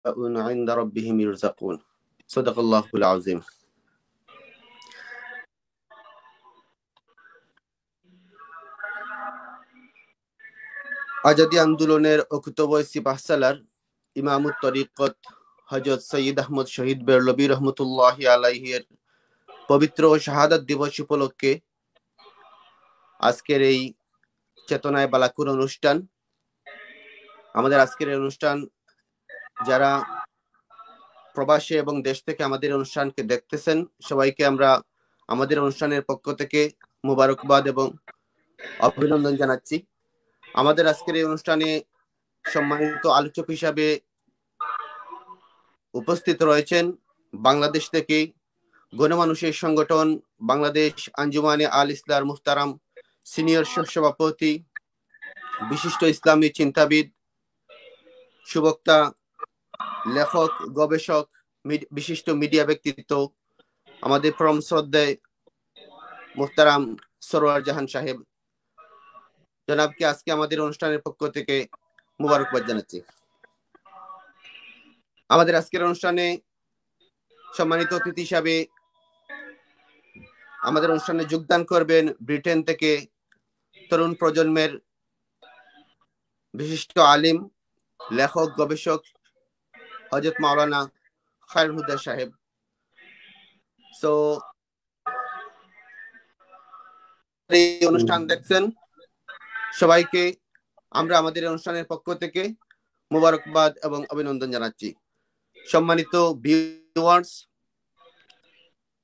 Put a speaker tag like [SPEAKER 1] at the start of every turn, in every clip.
[SPEAKER 1] عند ربهم يرزقون صدق الله العظيم আজাদী আন্দোলনের অকুতোবয় সিপাহসালার ইমামুত তরিকত হযরত সৈয়দ আহমদ শহীদ বেরলভী রহমতুল্লাহি আলাইহির পবিত্র শাহাদাত দিবস উপলক্ষে আজকের এই চেতনায় বালাকুর অনুষ্ঠান। আমাদের আজকের এই অনুষ্ঠান যারা প্রবাসে এবং দেশ থেকে আমাদের অনুষ্ঠানকে দেখতেছেন সবাইকে আমরা আমাদের অনুষ্ঠানের পক্ষ থেকে মুবারকবাদ এবং অভিনন্দন জানাচ্ছি। আমাদের আজকের এই অনুষ্ঠানে সম্মানিত আলোচক হিসাবে উপস্থিত রয়েছেন বাংলাদেশ থেকে গণমানুষের সংগঠন বাংলাদেশ আঞ্জুমানে আল ইসলার মুহতারাম সিনিয়র সভাপতি, বিশিষ্ট ইসলামী চিন্তাবিদ, সুবক্তা, লেখক, গবেষক, বিশিষ্ট মিডিয়া ব্যক্তিত্ব আমাদের পরম শ্রদ্ধেয় মুহতারাম সরওয়ার জাহান সাহেব জনাবকে আজকে আমাদের অনুষ্ঠানের পক্ষ থেকে মুবারকবাদ জানাচ্ছি। আমাদের আজকের অনুষ্ঠানে সম্মানিত অতিথি হিসাবে আমাদের অনুষ্ঠানে যোগদান করবেন ব্রিটেন থেকে তরুণ প্রজন্মের বিশিষ্ট আলিম, লেখক, গবেষক হযরত মাওলানা খায়রুল হুদা সাহেব। সো এই অনুষ্ঠান দেখছেন সবাইকে আমরা আমাদের অনুষ্ঠানের পক্ষ থেকে মুবারকবাদ এবং অভিনন্দন জানাচ্ছি। সম্মানিত ভিউয়ার্স,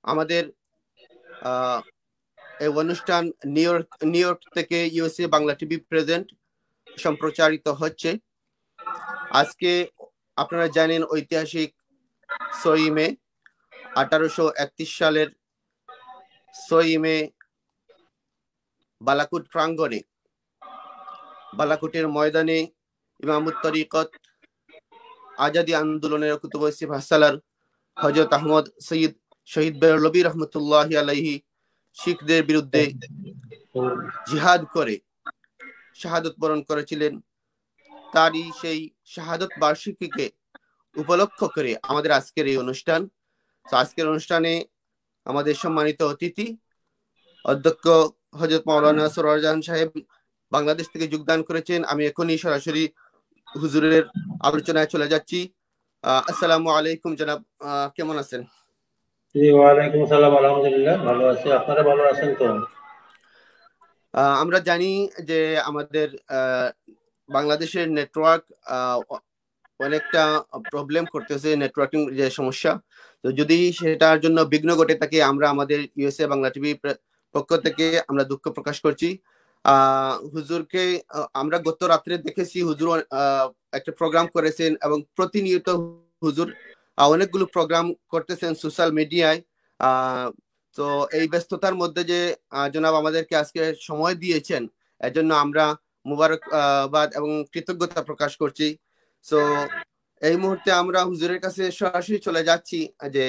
[SPEAKER 1] আমাদের এই অনুষ্ঠান নিউ ইয়র্ক থেকে ইউএসএ বাংলা টিভি প্রেজেন্ট সম্প্রচারিত হচ্ছে। আজকে আপনারা জানেন ঐতিহাসিক 6 মে 1831 সালের 6 মে বালাকুট প্রাঙ্গণে বালাকুটের ময়দানে ইমামুত তরিকত আজাদী আন্দোলনের কুতুবুস সিপাহসালার হযরত আহমদ সৈয়দ শহীদ বেরলভী রহমতুল্লাহি আলাইহি শিখদের বিরুদ্ধে জিহাদ করে শাহাদত বরণ করেছিলেন। তারই সেই শাহাদত বার্ষিকীকে উপলক্ষ করে আমাদের আজকের এই অনুষ্ঠান। আজকের অনুষ্ঠানে আমাদের সম্মানিত অতিথি অধ্যক্ষ হযরত মাওলানা সরওয়ার জাহান সাহেব বাংলাদেশ থেকে যোগদান করেছেন। আমি এখনই সরাসরি হুজুরের আলোচনায় চলে যাচ্ছি। আসসালামু আলাইকুম জনাব, কেমন আছেন?
[SPEAKER 2] জি, ওয়ালাইকুম আসসালাম, আলহামদুলিল্লাহ ভালো আছি। আপনারা ভালো আছেন তো?
[SPEAKER 1] আমরা জানি যে আমাদের বাংলাদেশের নেটওয়ার্ক অনেকটা প্রবলেম করতেছে, নেটওয়ার্কিং যে সমস্যা। তো যদি সেটার জন্য বিঘ্ন ঘটে থাকে আমরা আমাদের ইউএসএ বাংলা টিভি পক্ষ থেকে আমরা দুঃখ প্রকাশ করছি। হুজুরকে আমরা গত রাত্রে দেখেছি হুজুর একটা প্রোগ্রাম করেছেন এবং প্রতিনিয়ত হুজুর অনেকগুলো প্রোগ্রাম করতেছেন সোশ্যাল মিডিয়ায়। তো এই ব্যস্ততার মধ্যে যে জনাব আমাদেরকে আজকে সময় দিয়েছেন এর জন্য আমরা মুবারকবাদ এবং কৃতজ্ঞতা প্রকাশ করছি। সো এই মুহূর্তে আমরা হুজুরের কাছে সরাসরি চলে যাচ্ছি যে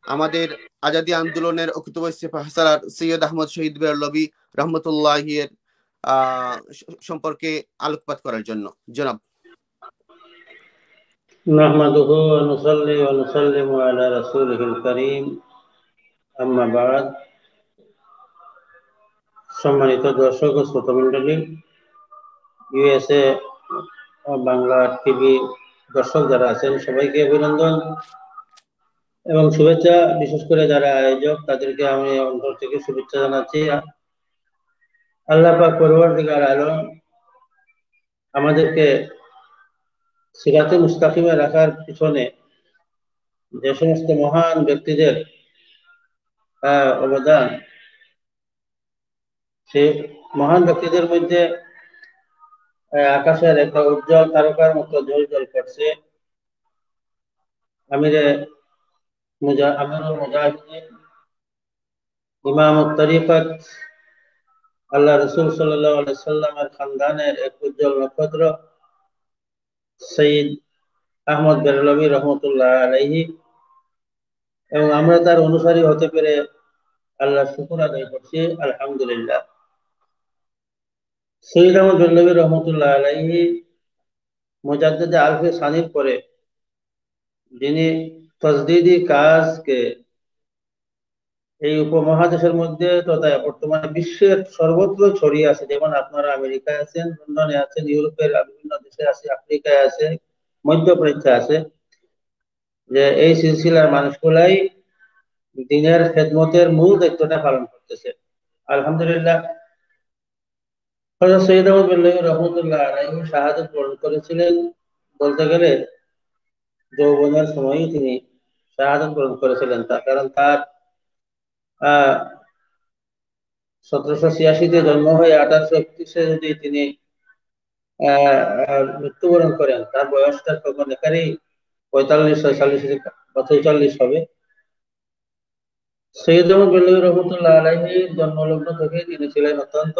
[SPEAKER 1] আমাদের আজাদী আন্দোলনের কুতুবুস সিপাহসালার সৈয়দ আহমদ শহীদ বেরলভী রহমতুল্লাহির সম্পর্কে আলোকপাত করার জন্য। জনাব।
[SPEAKER 2] নাহমাদুহু ওয়া নুসাল্লি ওয়া নুসাল্লিমু আলা রাসূলিল কারীম, আম্মা বা'দ। সম্মানিত দর্শক ও শ্রোতামণ্ডলী, ইউএসএ বাংলা টিভি দর্শক যারা আছেন সবাইকে অভিনন্দন এবং শুভেচ্ছা। বিশেষ করে যারা আয়োজক তাদেরকে আমি অন্তর থেকে শুভেচ্ছা জানাচ্ছি। আল্লাহ পাক পরওয়ারদিগার আলম আমাদেরকে সিরাতে মুস্তাকিমে রাখার পিছনে যে সমস্ত মহান ব্যক্তিদের অবদান, সেই মহান ব্যক্তিদের মধ্যে আকাশের একটা উজ্জ্বল তারকার মতো জ্বল করছে আমিরুল মুজাহিদিন ইমাম তরিকত আল্লাহ রাসূল সাল্লাল্লাহু আলাইহি সাল্লামের খানদানের এক উজ্জ্বল নক্ষত্র সৈয়দ আহমদ বেরলভী রহমতুল্লাহ আলাইহি, এবং আমরা তার অনুসারী হতে পেরে আল্লাহ শুকর আদায় করছি, আলহামদুলিল্লাহ। সৈয়দ আহমদ বেরলভী রহমতুল্লাহ আলাইহি মুজাদ্দিদে আলফে সানির পরে যিনি তজদিদি কাজকে এই উপমহাদেশের মধ্যে তথা বর্তমানে বিশ্বের সর্বত্র ছড়িয়ে আছে, যেমন আপনারা আমেরিকায় আছেন, লন্ডনে আছেন, ইউরোপের বিভিন্ন দেশে আছে, আফ্রিকায় আছে, মধ্যপ্রাচ্যে আছে, যে এই সিলসিলার মানুষগুলাই দিনের খেদমতের মূল দায়িত্বটা পালন করতেছে। আলহামদুলিল্লাহ, হযরত সৈয়দ আহমদ বিল্লাহ রহমতুল্লাহ আলাইহি শাহাদাত বরণ করেছিলেন, বলতে গেলে যৌবনের সময়ই তিনি শাহাদাত বরণ করেছিলেন। তার কারণ তার 1786-তে জন্ম হয়ে 1831-এ যদি তিনি মৃত্যুবরণ করেন, তার বয়সটা তখন এখানেই 45-46 বা 46 হবে। সৈয়দ আহমদ বিল্লাহ রহমতুল্লাহ আলাইহির জন্মলগ্ন থেকে তিনি ছিলেন অত্যন্ত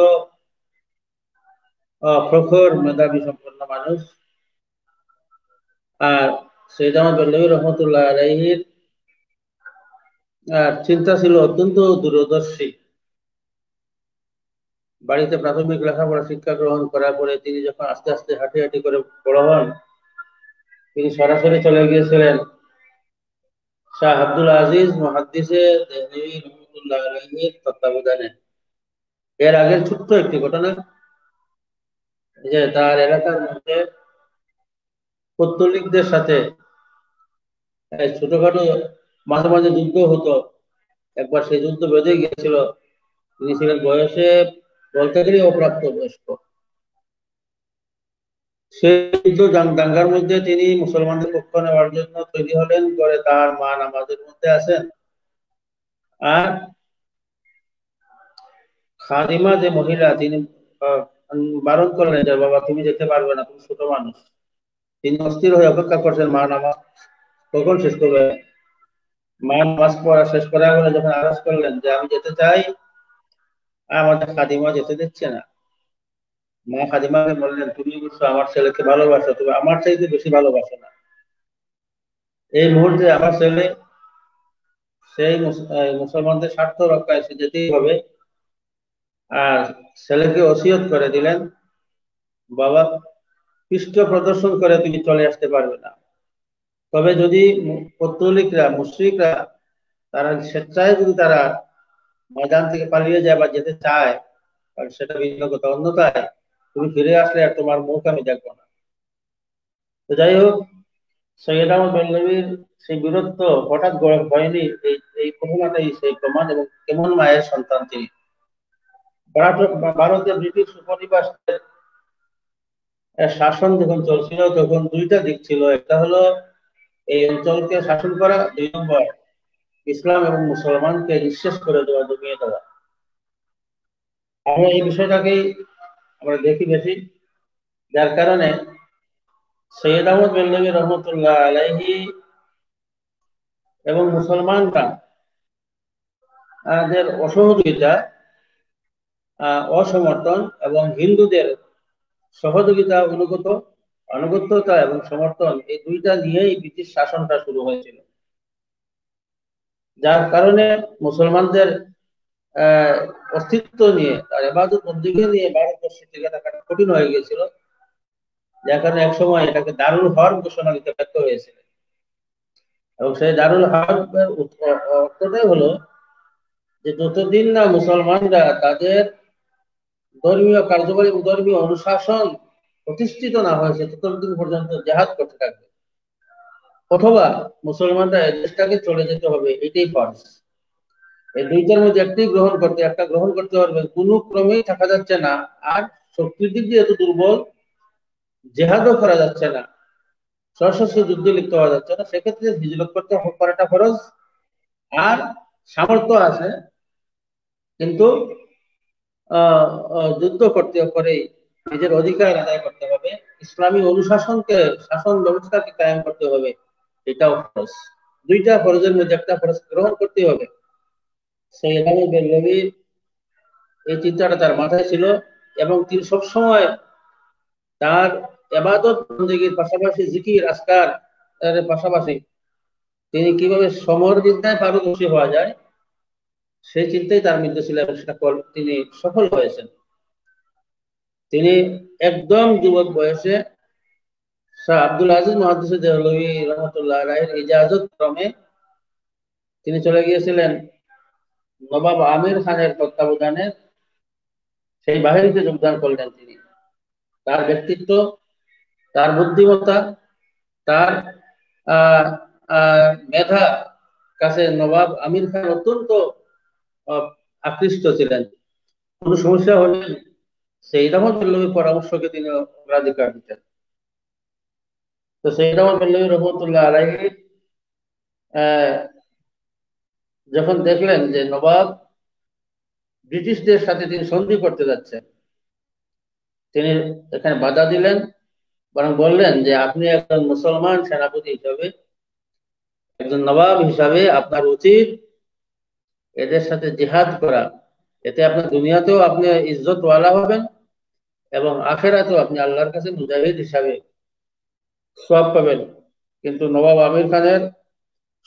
[SPEAKER 2] প্রখর মেধাবী সম্পন্ন মানুষ। আর সৈয়দ আহমদ বিল্লাহ রহমতুল্লাহ আলাইহির চিন্তা ছিল অত্যন্ত দূরদর্শী। বাড়িতে প্রাথমিক লেখাপড়া শিক্ষা গ্রহণ করার পরে তিনি যখন আস্তে আস্তে হাঁটি হাঁটি করে বড় হন, তিনি সরাসরি চলে গিয়েছিলেন শাহ আব্দুল আজিজ মুহাদ্দিসে দেহলভী রহমতুল্লাহ আলাইহির তত্ত্বাবধানে। এর আগের ছোট্ট একটি ঘটনা, যে তার এলাকার মধ্যে পৌত্তলিকদের সাথে ছোটখাটো মাঝে মাঝে যুদ্ধ হতো। একবার সেই যুদ্ধ বেঁধে গিয়েছিল। তিনি ছিলেন বয়সে বলতে গেলে অপ্রাপ্ত বয়স্ক। সেই যুদ্ধ দাঙ্গার মধ্যে তিনি মুসলমানদের পক্ষ নেওয়ার জন্য তৈরি হলেন, করে তার মা নামাজের মধ্যে আছেন, আর খাদিমা যে মহিলা, তিনি বারণ করলেন যে বাবা তুমি যেতে পারবে না, তুমি ছোট মানুষ। তিনি অস্থির হয়ে অপেক্ষা করছেন মা নামাজ কখন শেষ করবে। মা নামাজ পড়া শেষ করার পরে যখন আওয়াজ করলেন যে আমি যেতে চাই, আমাদের খাদিমা যেতে দিচ্ছে না। মা খাদিমাকে বললেন তুমি অবশ্য আমার ছেলেকে ভালোবাসো, তবে আমার চাইতে বেশি ভালোবাসো না। এই মুহূর্তে আমার ছেলে সেই মুসলমানদের স্বার্থ রক্ষায় সে যেতেই হবে। আর ছেলেকে ওসিয়ত করে দিলেন, বাবা পৃষ্ঠ প্রদর্শন করে তুমি চলে আসতে পারবে না, তবে যদি পৌত্তলিকরা মুশরিকরা তারা স্বেচ্ছায় যদি তারা ময়দান থেকে পালিয়ে যায় বা যেতে চায়, আর সেটা ভিন্ন কথা, অন্যথায় তুমি ফিরে আসলে আর তোমার মুখ আমি দেখবো না। তো যাই হোক, সৈয়দ আহমদ বেল্লভীর সেই বীরত্ব হঠাৎ হয়নি। এই ঘটনাটাই সেই প্রমাণ। এবং কেমন মায়ের সন্তান তিনি। ভারতে ব্রিটিশ উপনিবেশের শাসন যখন চলছিল, তখন দুইটা দিক ছিল। একটা হলো এই অঞ্চলকে শাসন করা, 2 নম্বর ইসলাম এবং মুসলমানকে নিঃশেষ করে দেওয়া, দমিয়ে দেওয়া। আমরা এই বিষয়টাকেই আমরা দেখি বেশি, যার কারণে সৈয়দ আহমদ বেল্লভী রহমতুল্লাহ আলাইহি এবং মুসলমানরা দের অসহযোগিতা, অসমর্থন এবং হিন্দুদের সহযোগিতা, আনুগত্যতা এবং সমর্থন, এই দুইটা নিয়েই ব্রিটিশ শাসনটা শুরু হয়েছিল। যার কারণে মুসলমানদের অস্তিত্ব নিয়ে, তার ইবাদত বন্দেগী নিয়ে ভারতবর্ষে টিকে থাকাটা কঠিন হয়ে গিয়েছিল। যার কারণে একসময় এটাকে দারুল হরব ঘোষণা দিতে ব্যর্থ হয়েছিল। এবং সেই দারুল হরবের অর্থটাই হলো যে যতদিন না মুসলমানরা তাদের ধর্মীয় কার্যকরী এবং ধর্মীয় অনুশাসন প্রতিষ্ঠিত না হয়েছে, ততদিন পর্যন্ত জেহাদ করতে থাকবে, অথবা মুসলমানরা এই দেশটাকে চলে যেতে হবে, এটাই ফরজ। এই দুইটার মধ্যে একটা গ্রহণ করতে পারবে, কোনো ক্রমেই থাকা যাচ্ছে না। আর শক্তির দিক দিয়ে এত দুর্বল, জেহাদও করা যাচ্ছে না, সশস্ত্র যুদ্ধে লিপ্ত হওয়া যাচ্ছে না, সেক্ষেত্রে হিজরত করাটা ফরজ। আর সামর্থ্য আছে, কিন্তু যুদ্ধ করতে করে নিজের অধিকার আদায় করতে হবে, ইসলামী অনুশাসনকে, শাসন ব্যবস্থাকে কায়েম করতে হবে, এটাও ফরজ। দুইটা ফরজের মধ্যে একটা ফরজ গ্রহণ করতে হবে। সৈয়দ আহমদ বেল্লভীর এই চিন্তাটা তার মাথায় ছিল, এবং তিনি সবসময় তার ইবাদত বন্দেগীর পাশাপাশি জিকির আজকার এর পাশাপাশি তিনি কিভাবে সমরবিদ্যায় পারদর্শী হওয়া যায় সেই চিন্তাই তার মধ্যে ছিল, এবং সেটা তিনি সফল হয়েছেন। তিনি একদম যুবক বয়সে শাহ আব্দুল আজিজ মুহাদ্দিস দেহলভী রহমতুল্লাহ আলাইহির ইজাজত ক্রমে তিনি চলে গিয়েছিলেন নবাব আমির খানের তত্ত্বাবধানে সেই বাহিনীতে যোগদান করলেন। তিনি তার ব্যক্তিত্ব, তার বুদ্ধিমত্তা, তার আহ মেধা কাছে নবাব আমির খান অত্যন্ত আকৃষ্ট ছিলেন। কোন সমস্যা হলে সেই রহমতুল্লাহীর পরামর্শকে তিনি অগ্রাধিকার দিতেন। তো সেই রহমতুল্লাহী রহমতুল্লাহ আলাইহি যখন দেখলেন যে নবাব ব্রিটিশদের সাথে তিনি সন্ধি করতে যাচ্ছেন, তিনি এখানে বাধা দিলেন, বরং বললেন যে আপনি একজন মুসলমান সেনাপতি হিসাবে, একজন নবাব হিসাবে আপনার উচিত এদের সাথে জিহাদ করা। এতে আপনার দুনিয়াতেও আপনি ইজ্জতওয়ালা হবেন এবং আখেরাতেও আপনি আল্লাহর কাছে মুজাহিদ হিসাবে সওয়াব পাবেন। কিন্তু নবাব আমির খানের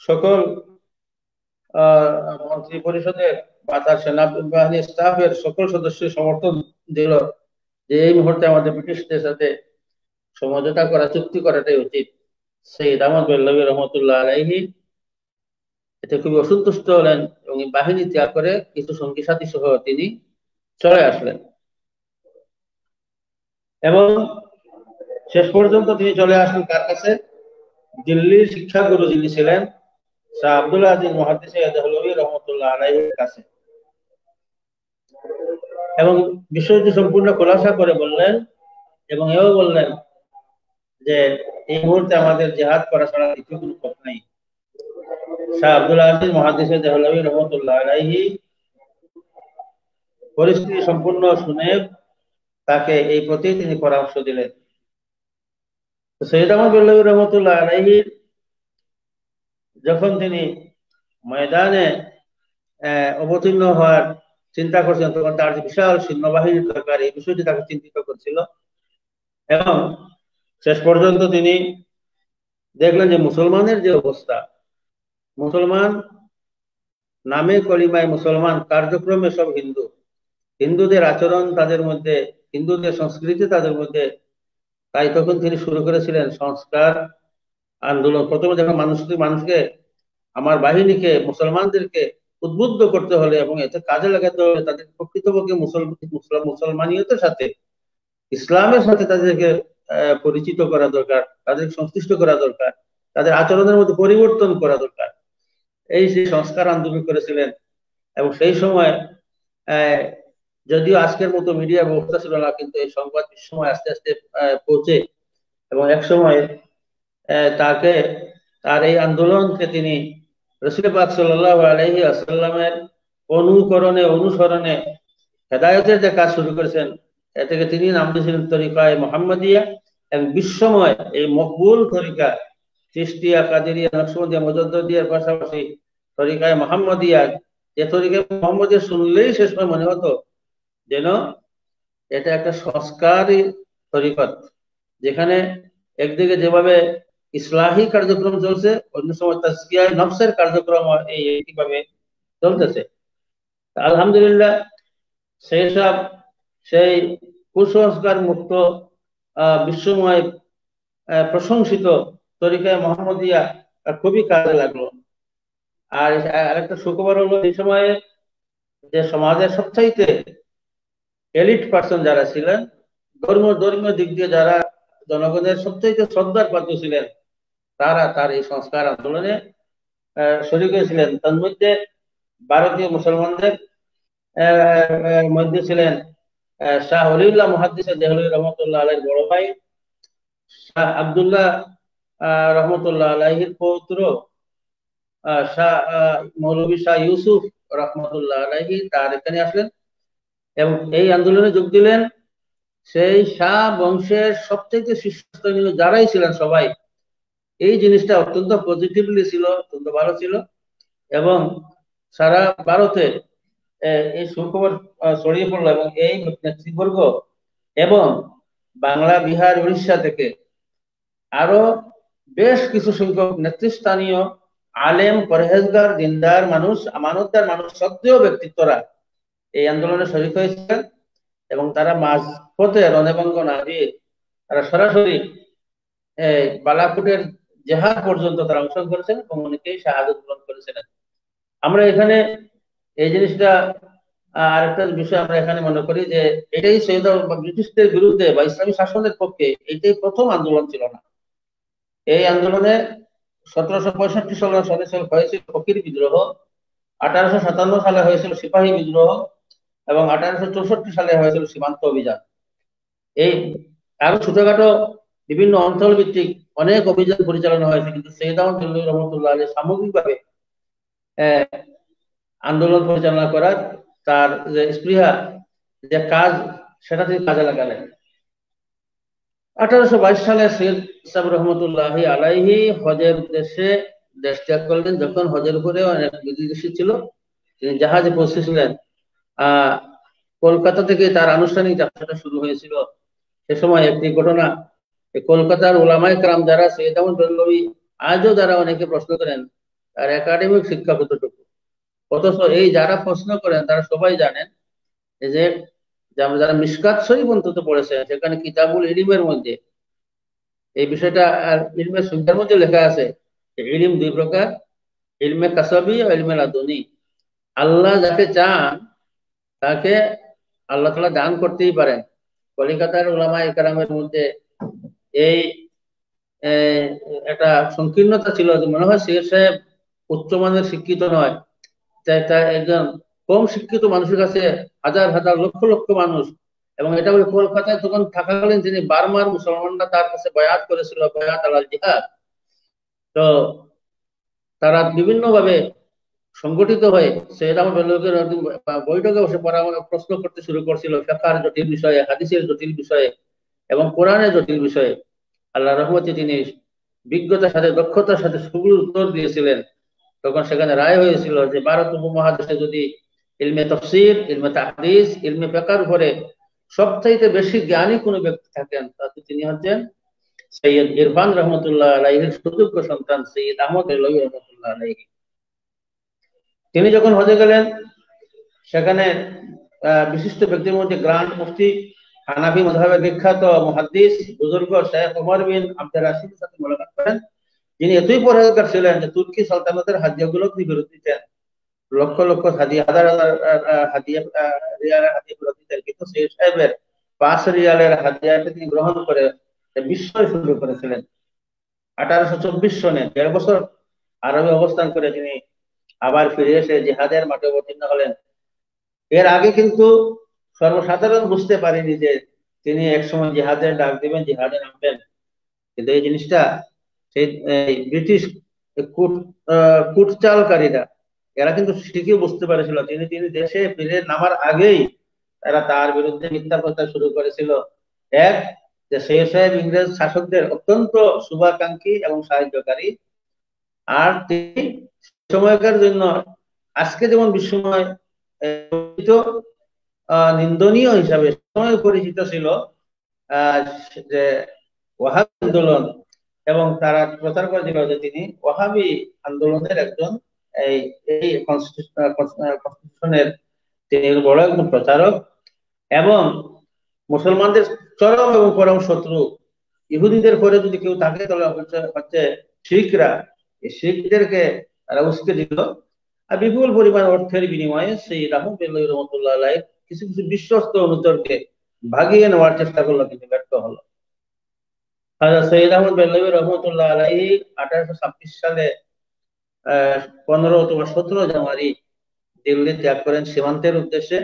[SPEAKER 2] সকল মন্ত্রী পরিষদের বা তার সেনাবাহিনীর স্টাফের সকল সদস্য সমর্থন দিল যে এই মুহূর্তে আমাদের ব্রিটিশদের সাথে সমঝোতা করা, চুক্তি করাটাই উচিত। সৈয়দ আহমদ বেল্লভী রহমতুল্লাহ আলাইহি এতে খুবই অসন্তুষ্ট হলেন এবং বাহিনী ত্যাগ করে কিছু সঙ্গী সাথী সহ তিনি চলে আসলেন এবং শেষ পর্যন্ত তিনি চলে আসলেন কার কাছে? দিল্লির শিক্ষাগুরু যিনি ছিলেন শাহ আব্দুল আজিজ মুহাদ্দিস দেহলভী রহমতুল্লাহ আলাইহির কাছে, এবং বিষয়টি সম্পূর্ণ খোলাসা করে বললেন এবং এও বললেন যে এই মুহূর্তে আমাদের জিহাদ করা ছাড়া দ্বিতীয় কোনো পথ নাই। শাহ আব্দুল আজিজ মুহাদ্দিস দেহলভী রহমতুল্লাহ আলাইহি পরিস্থিতি সম্পূর্ণ শুনে তাকে এই প্রতি তিনি পরামর্শ দিলেন। সৈয়দ আহমদ বেল্লভী রহমতুল্লাহ আলাইহি যখন তিনি ময়দানে অবতীর্ণ হওয়ার চিন্তা করছেন, তখন তার যে বিশাল সৈন্যবাহিনীর দরকার, এই বিষয়টি তাকে চিন্তিত করছিল এবং শেষ পর্যন্ত তিনি দেখলেন যে মুসলমানের যে অবস্থা, মুসলমান নামে কলিমায় মুসলমান, কার্যক্রমে সব হিন্দু, হিন্দুদের আচরণ তাদের মধ্যে, হিন্দুদের সংস্কৃতি তাদের মধ্যে। তাই তখন তিনি শুরু করেছিলেন সংস্কার আন্দোলন। প্রথমে যখন মানুষকে, আমার বাহিনীকে, মুসলমানদেরকে উদ্বুদ্ধ করতে হলে এবং এতে কাজে লাগাতে হলে তাদের প্রকৃতপক্ষে মুসলমানিয়তের সাথে, ইসলামের সাথে তাদেরকে পরিচিত করা দরকার, তাদের সংশ্লিষ্ট করা দরকার, তাদের আচরণের মধ্যে পরিবর্তন করা দরকার। এই সেই সংস্কার আন্দোলন করেছিলেন এবং সেই সময় যদিও আজকের মতো মিডিয়া ব্যবস্থা ছিল না, কিন্তু এই সংবাদ বিশ্বময় আস্তে আস্তে পৌঁছে এবং এক সময় তাকে, তার এই আন্দোলনকে তিনি রাসূল পাক সাল্লাল্লাহু আলাইহি ওয়াসাল্লামের অনুকরণে, অনুসরণে হেদায়েতের যে কাজ শুরু করেছেন, এ থেকে তিনি নাম দিয়েছিলেন তরিকায়ে মুহাম্মাদিয়া। এবং বিশ্বময় এই মকবুল তরিকা চিশতিয়া, কাদেরিয়া, নকশবন্দিয়া, মুজাদ্দিদিয়ার পাশাপাশি তরিকায়ে মুহাম্মাদিয়া, যে তরিকায়ে মুহাম্মাদিয়া শুনলেই শেষ সময় মনে হতো যেন এটা একটা সংস্কারী তরিকত, যেখানে একদিকে যেভাবে ইসলাহি কার্যক্রম চলছে, অন্য সময় তাজকিয়ায়ে নফসের কার্যক্রম এই একইভাবে চলতেছে। আলহামদুলিল্লাহ সেই কুসংস্কার মুক্ত বিশ্বময় প্রশংসিত তরিকায়ে মুহাম্মাদিয়া খুবই কাজে লাগলো। আর আরেকটা সুখবর হলো, এই সময়ে যে সমাজের সবচাইতে এলিট পার্সন যারা ছিলেন, ধর্মীয় দিক দিয়ে যারা জনগণের সবচাইতে শ্রদ্ধার পাত্র ছিলেন, তারা তার এই সংস্কার আন্দোলনে শরীক হয়েছিলেন। তার মধ্যে ভারতীয় মুসলমানদের মধ্যে ছিলেন শাহ ওলিউল্লাহ মুহাদ্দিস দেহলভী রহমতুল্লাহ আলাইহির বড় ভাই শাহ আব্দুল্লাহ রহমতুল্লাহ আলাইহির পৌত্র শাহ মৌলভী শাহ ইউসুফ রহমতুল্লাহ আলাইহি, তার এখানে আসলেন এবং এই আন্দোলনে যোগ দিলেন সেই শাহ বংশের সবচেয়ে শীর্ষস্থানীয় যারাই ছিলেন সবাই। এই জিনিসটা অত্যন্ত পজিটিভলি ছিল, অত্যন্ত ভালো ছিল এবং সারা ভারতে এই সুখবর ছড়িয়ে পড়লো এবং এই নেতৃবর্গ এবং বাংলা, বিহার, উড়িষ্যা থেকে আরো বেশ কিছু সংখ্যক নেতৃস্থানীয় আলেম, পরহেজগার, দিনদার মানুষ, আমানতদার মানুষ, শ্রদ্ধেয় ব্যক্তিত্বরা এই আন্দোলনে শরীক হয়েছিলেন এবং তারা মাঝপথে রণভঙ্গ না দিয়ে তারা সরাসরি বালাকোটের জেহাদ পর্যন্ত তারা অংশগ্রহণ করেছেন এবং অনেকেই শাহাদত বরণ করেছিলেন। আমরা এখানে এই জিনিসটা আরেকটা বিষয় আমরা এখানে মনে করি যে এটাই ব্রিটিশদের বিরুদ্ধে বা ইসলামী শাসনের পক্ষে এটাই প্রথম আন্দোলন ছিল না। এই আন্দোলনে 1765 সালে হয়েছিল ফকির বিদ্রোহ, 1857 সালে হয়েছিল সিপাহী বিদ্রোহ এবং 1864 সালে হয়েছিল সীমান্ত অভিযান। এই আরো ছোটখাটো বিভিন্ন অঞ্চল ভিত্তিক অনেক অভিযান পরিচালনা হয়েছে, কিন্তু সৈয়দ আহমদ বেল্লভী রহমতুল্লাহ আলাইহি সামগ্রিকভাবে আন্দোলন পরিচালনা করার তার যে স্পৃহা, যে কাজ, সেটা তিনি কাজে লাগালেন। 1822 সালে সৈয়দ সাহেব রহমতুল্লাহ আলাইহি হজের উদ্দেশ্যে দেশ ত্যাগ করলেন। যখন হজের উপরে অনেক বিদেশি ছিল, তিনি জাহাজে পৌঁছেছিলেন। কলকাতা থেকে তার আনুষ্ঠানিক যাত্রাটা শুরু হয়েছিল। সে সময় একটি ঘটনা, কলকাতার ওলামায়ে কেরাম যারা সৈয়দ আহমদ বেল্লভী, আজও যারা অনেকে প্রশ্ন করেন তার একাডেমিক শিক্ষা কতটুকু, অথচ এই যারা প্রশ্ন করেন তারা সবাই জানেন যে যারা মিশকাত শরীফ অন্তত পড়েছে, সেখানে কিতাবুল ইলমের মধ্যে এই বিষয়টা আর ইলমে সুবিধার মধ্যে লেখা আছে ইলম দুই প্রকার, ইলমে কাসাবি ও ইলমে লাদুনি। আল্লাহ যাকে চান তাকে আল্লাহ তাআলা দান করতেই পারেন। কলিকাতার উলামায়ে কেরামের মধ্যে এই একটা সংকীর্ণতা ছিল যে মনে হয় সৈয়দ সাহেব উচ্চমানের শিক্ষিত নয়, তা একজন কম শিক্ষিত মানুষের কাছে হাজার হাজার লক্ষ লক্ষ মানুষ, এবং এটা ওই কলকাতায় তখন থাকাকালীন তিনি বারবার মুসলমানরা তার কাছে বয়াত করেছিল, বয়াত আলাল জিহাদ। তো তারা বিভিন্ন ভাবে সংগঠিত হয়ে সৈয়দ আহমদ বেল্লভীর বৈঠকে বসে প্রশ্ন করতে শুরু করছিল ফিকহের জটিল বিষয়ে, হাদিসের জটিল বিষয়ে এবং কোরআনের জটিল বিষয়ে। আল্লাহ রহমতে তিনি বিজ্ঞতার সাথে, দক্ষতার সাথে সেগুলো উত্তর দিয়েছিলেন। তখন সেখানে রায় হয়েছিল যে ভারত উপমহাদেশে যদি ইলমে তাফসীর, ইলমে তাহদিস, ইলমে ফিকহের উপরে সবচাইতে বেশি জ্ঞানী কোনো ব্যক্তি থাকেন তাতে তিনি হচ্ছেন সৈয়দ ইরফান রহমতুল্লাহ আলাইহির সুযোগ্য সন্তান সৈয়দ আহমদ বেল্লভী রহমতুল্লাহ আলাইহি। তিনি যখন হজে গেলেন, সেখানে বিশিষ্ট ব্যক্তির মধ্যে গ্রান্ড মুফতি, হানাফি মাযহাবের বিখ্যাত মুহাদ্দিস বুজুর্গ শেখ ওমর বিন আব্দুর রাশিদের সাথে মোলাকাত করেন, যিনি এতই পরহেজগার ছিলেন যে তুর্কি সালতানাতের হাদিয়াগুলো তিনি ফেরত দিতেন, লক্ষ লক্ষ হাদিয়া, হাজার হাজার হাদিয়া, রিয়ালের হাদিয়াগুলো দিতেন, কিন্তু সৈয়দ সাহেবের 5 রিয়ালের হাদিয়াটা তিনি গ্রহণ করে বিস্ময় শুরু করেছিলেন। 1824 সনে 1.5 বছর আরবে অবস্থান করে তিনি আবার ফিরে এসে জিহাদের মাঠে অবতীর্ণ হলেন। এর আগে কিন্তু সর্বসাধারণ বুঝতে পারেনি যে তিনি একসময় জিহাদের ডাক দিবেন, জিহাদে নামবেন। কিন্তু এই জিনিসটা সেই ব্রিটিশ কুটচালকারীরা, এরা কিন্তু ঠিকই বুঝতে পারেছিল। তিনি দেশে ফিরে নামার আগেই তারা তার বিরুদ্ধে মিথ্যা প্রচার শুরু করেছিল। এক, যে সৈয়দ সাহেব ইংরেজ শাসকদের অত্যন্ত শুভাকাঙ্ক্ষী এবং সাহায্যকারী, আর তিনি সময়কার জন্য আজকে যেমন বিশ্বময় নিন্দনীয় হিসাবে সময় পরিচিত ছিল, যে ওয়াহাবি আন্দোলন, এবং তারা প্রচার করেছিল যে তিনি ওয়াহাবি আন্দোলনের একজন এই কনস্টিটিউশনের তিনি বড় একজন প্রচারক, এবং মুসলমানদের চরম এবং পরম শত্রু ইহুদিদের পরে যদি কেউ থাকে তাহলে হচ্ছে শিখরা। এই শিখদেরকে তারা উস্কে দিল, আর বিপুল পরিমাণ অর্থের বিনিময়ে সেই আহমদ বেল্লভী রহমতুল্লাহ আলাইহি কিছু কিছু বিশ্বস্ত অনুচরকে ভাগিয়ে নেওয়ার চেষ্টা করলো, কিন্তু ব্যর্থ হলো। সৈয়দ আহমদ বেল্লভী রহমতুল্লাহ আলাইহি 1826 সালে 15 অথবা 17 জানুয়ারি দিল্লি ত্যাগ করেন সীমান্তের উদ্দেশ্যে।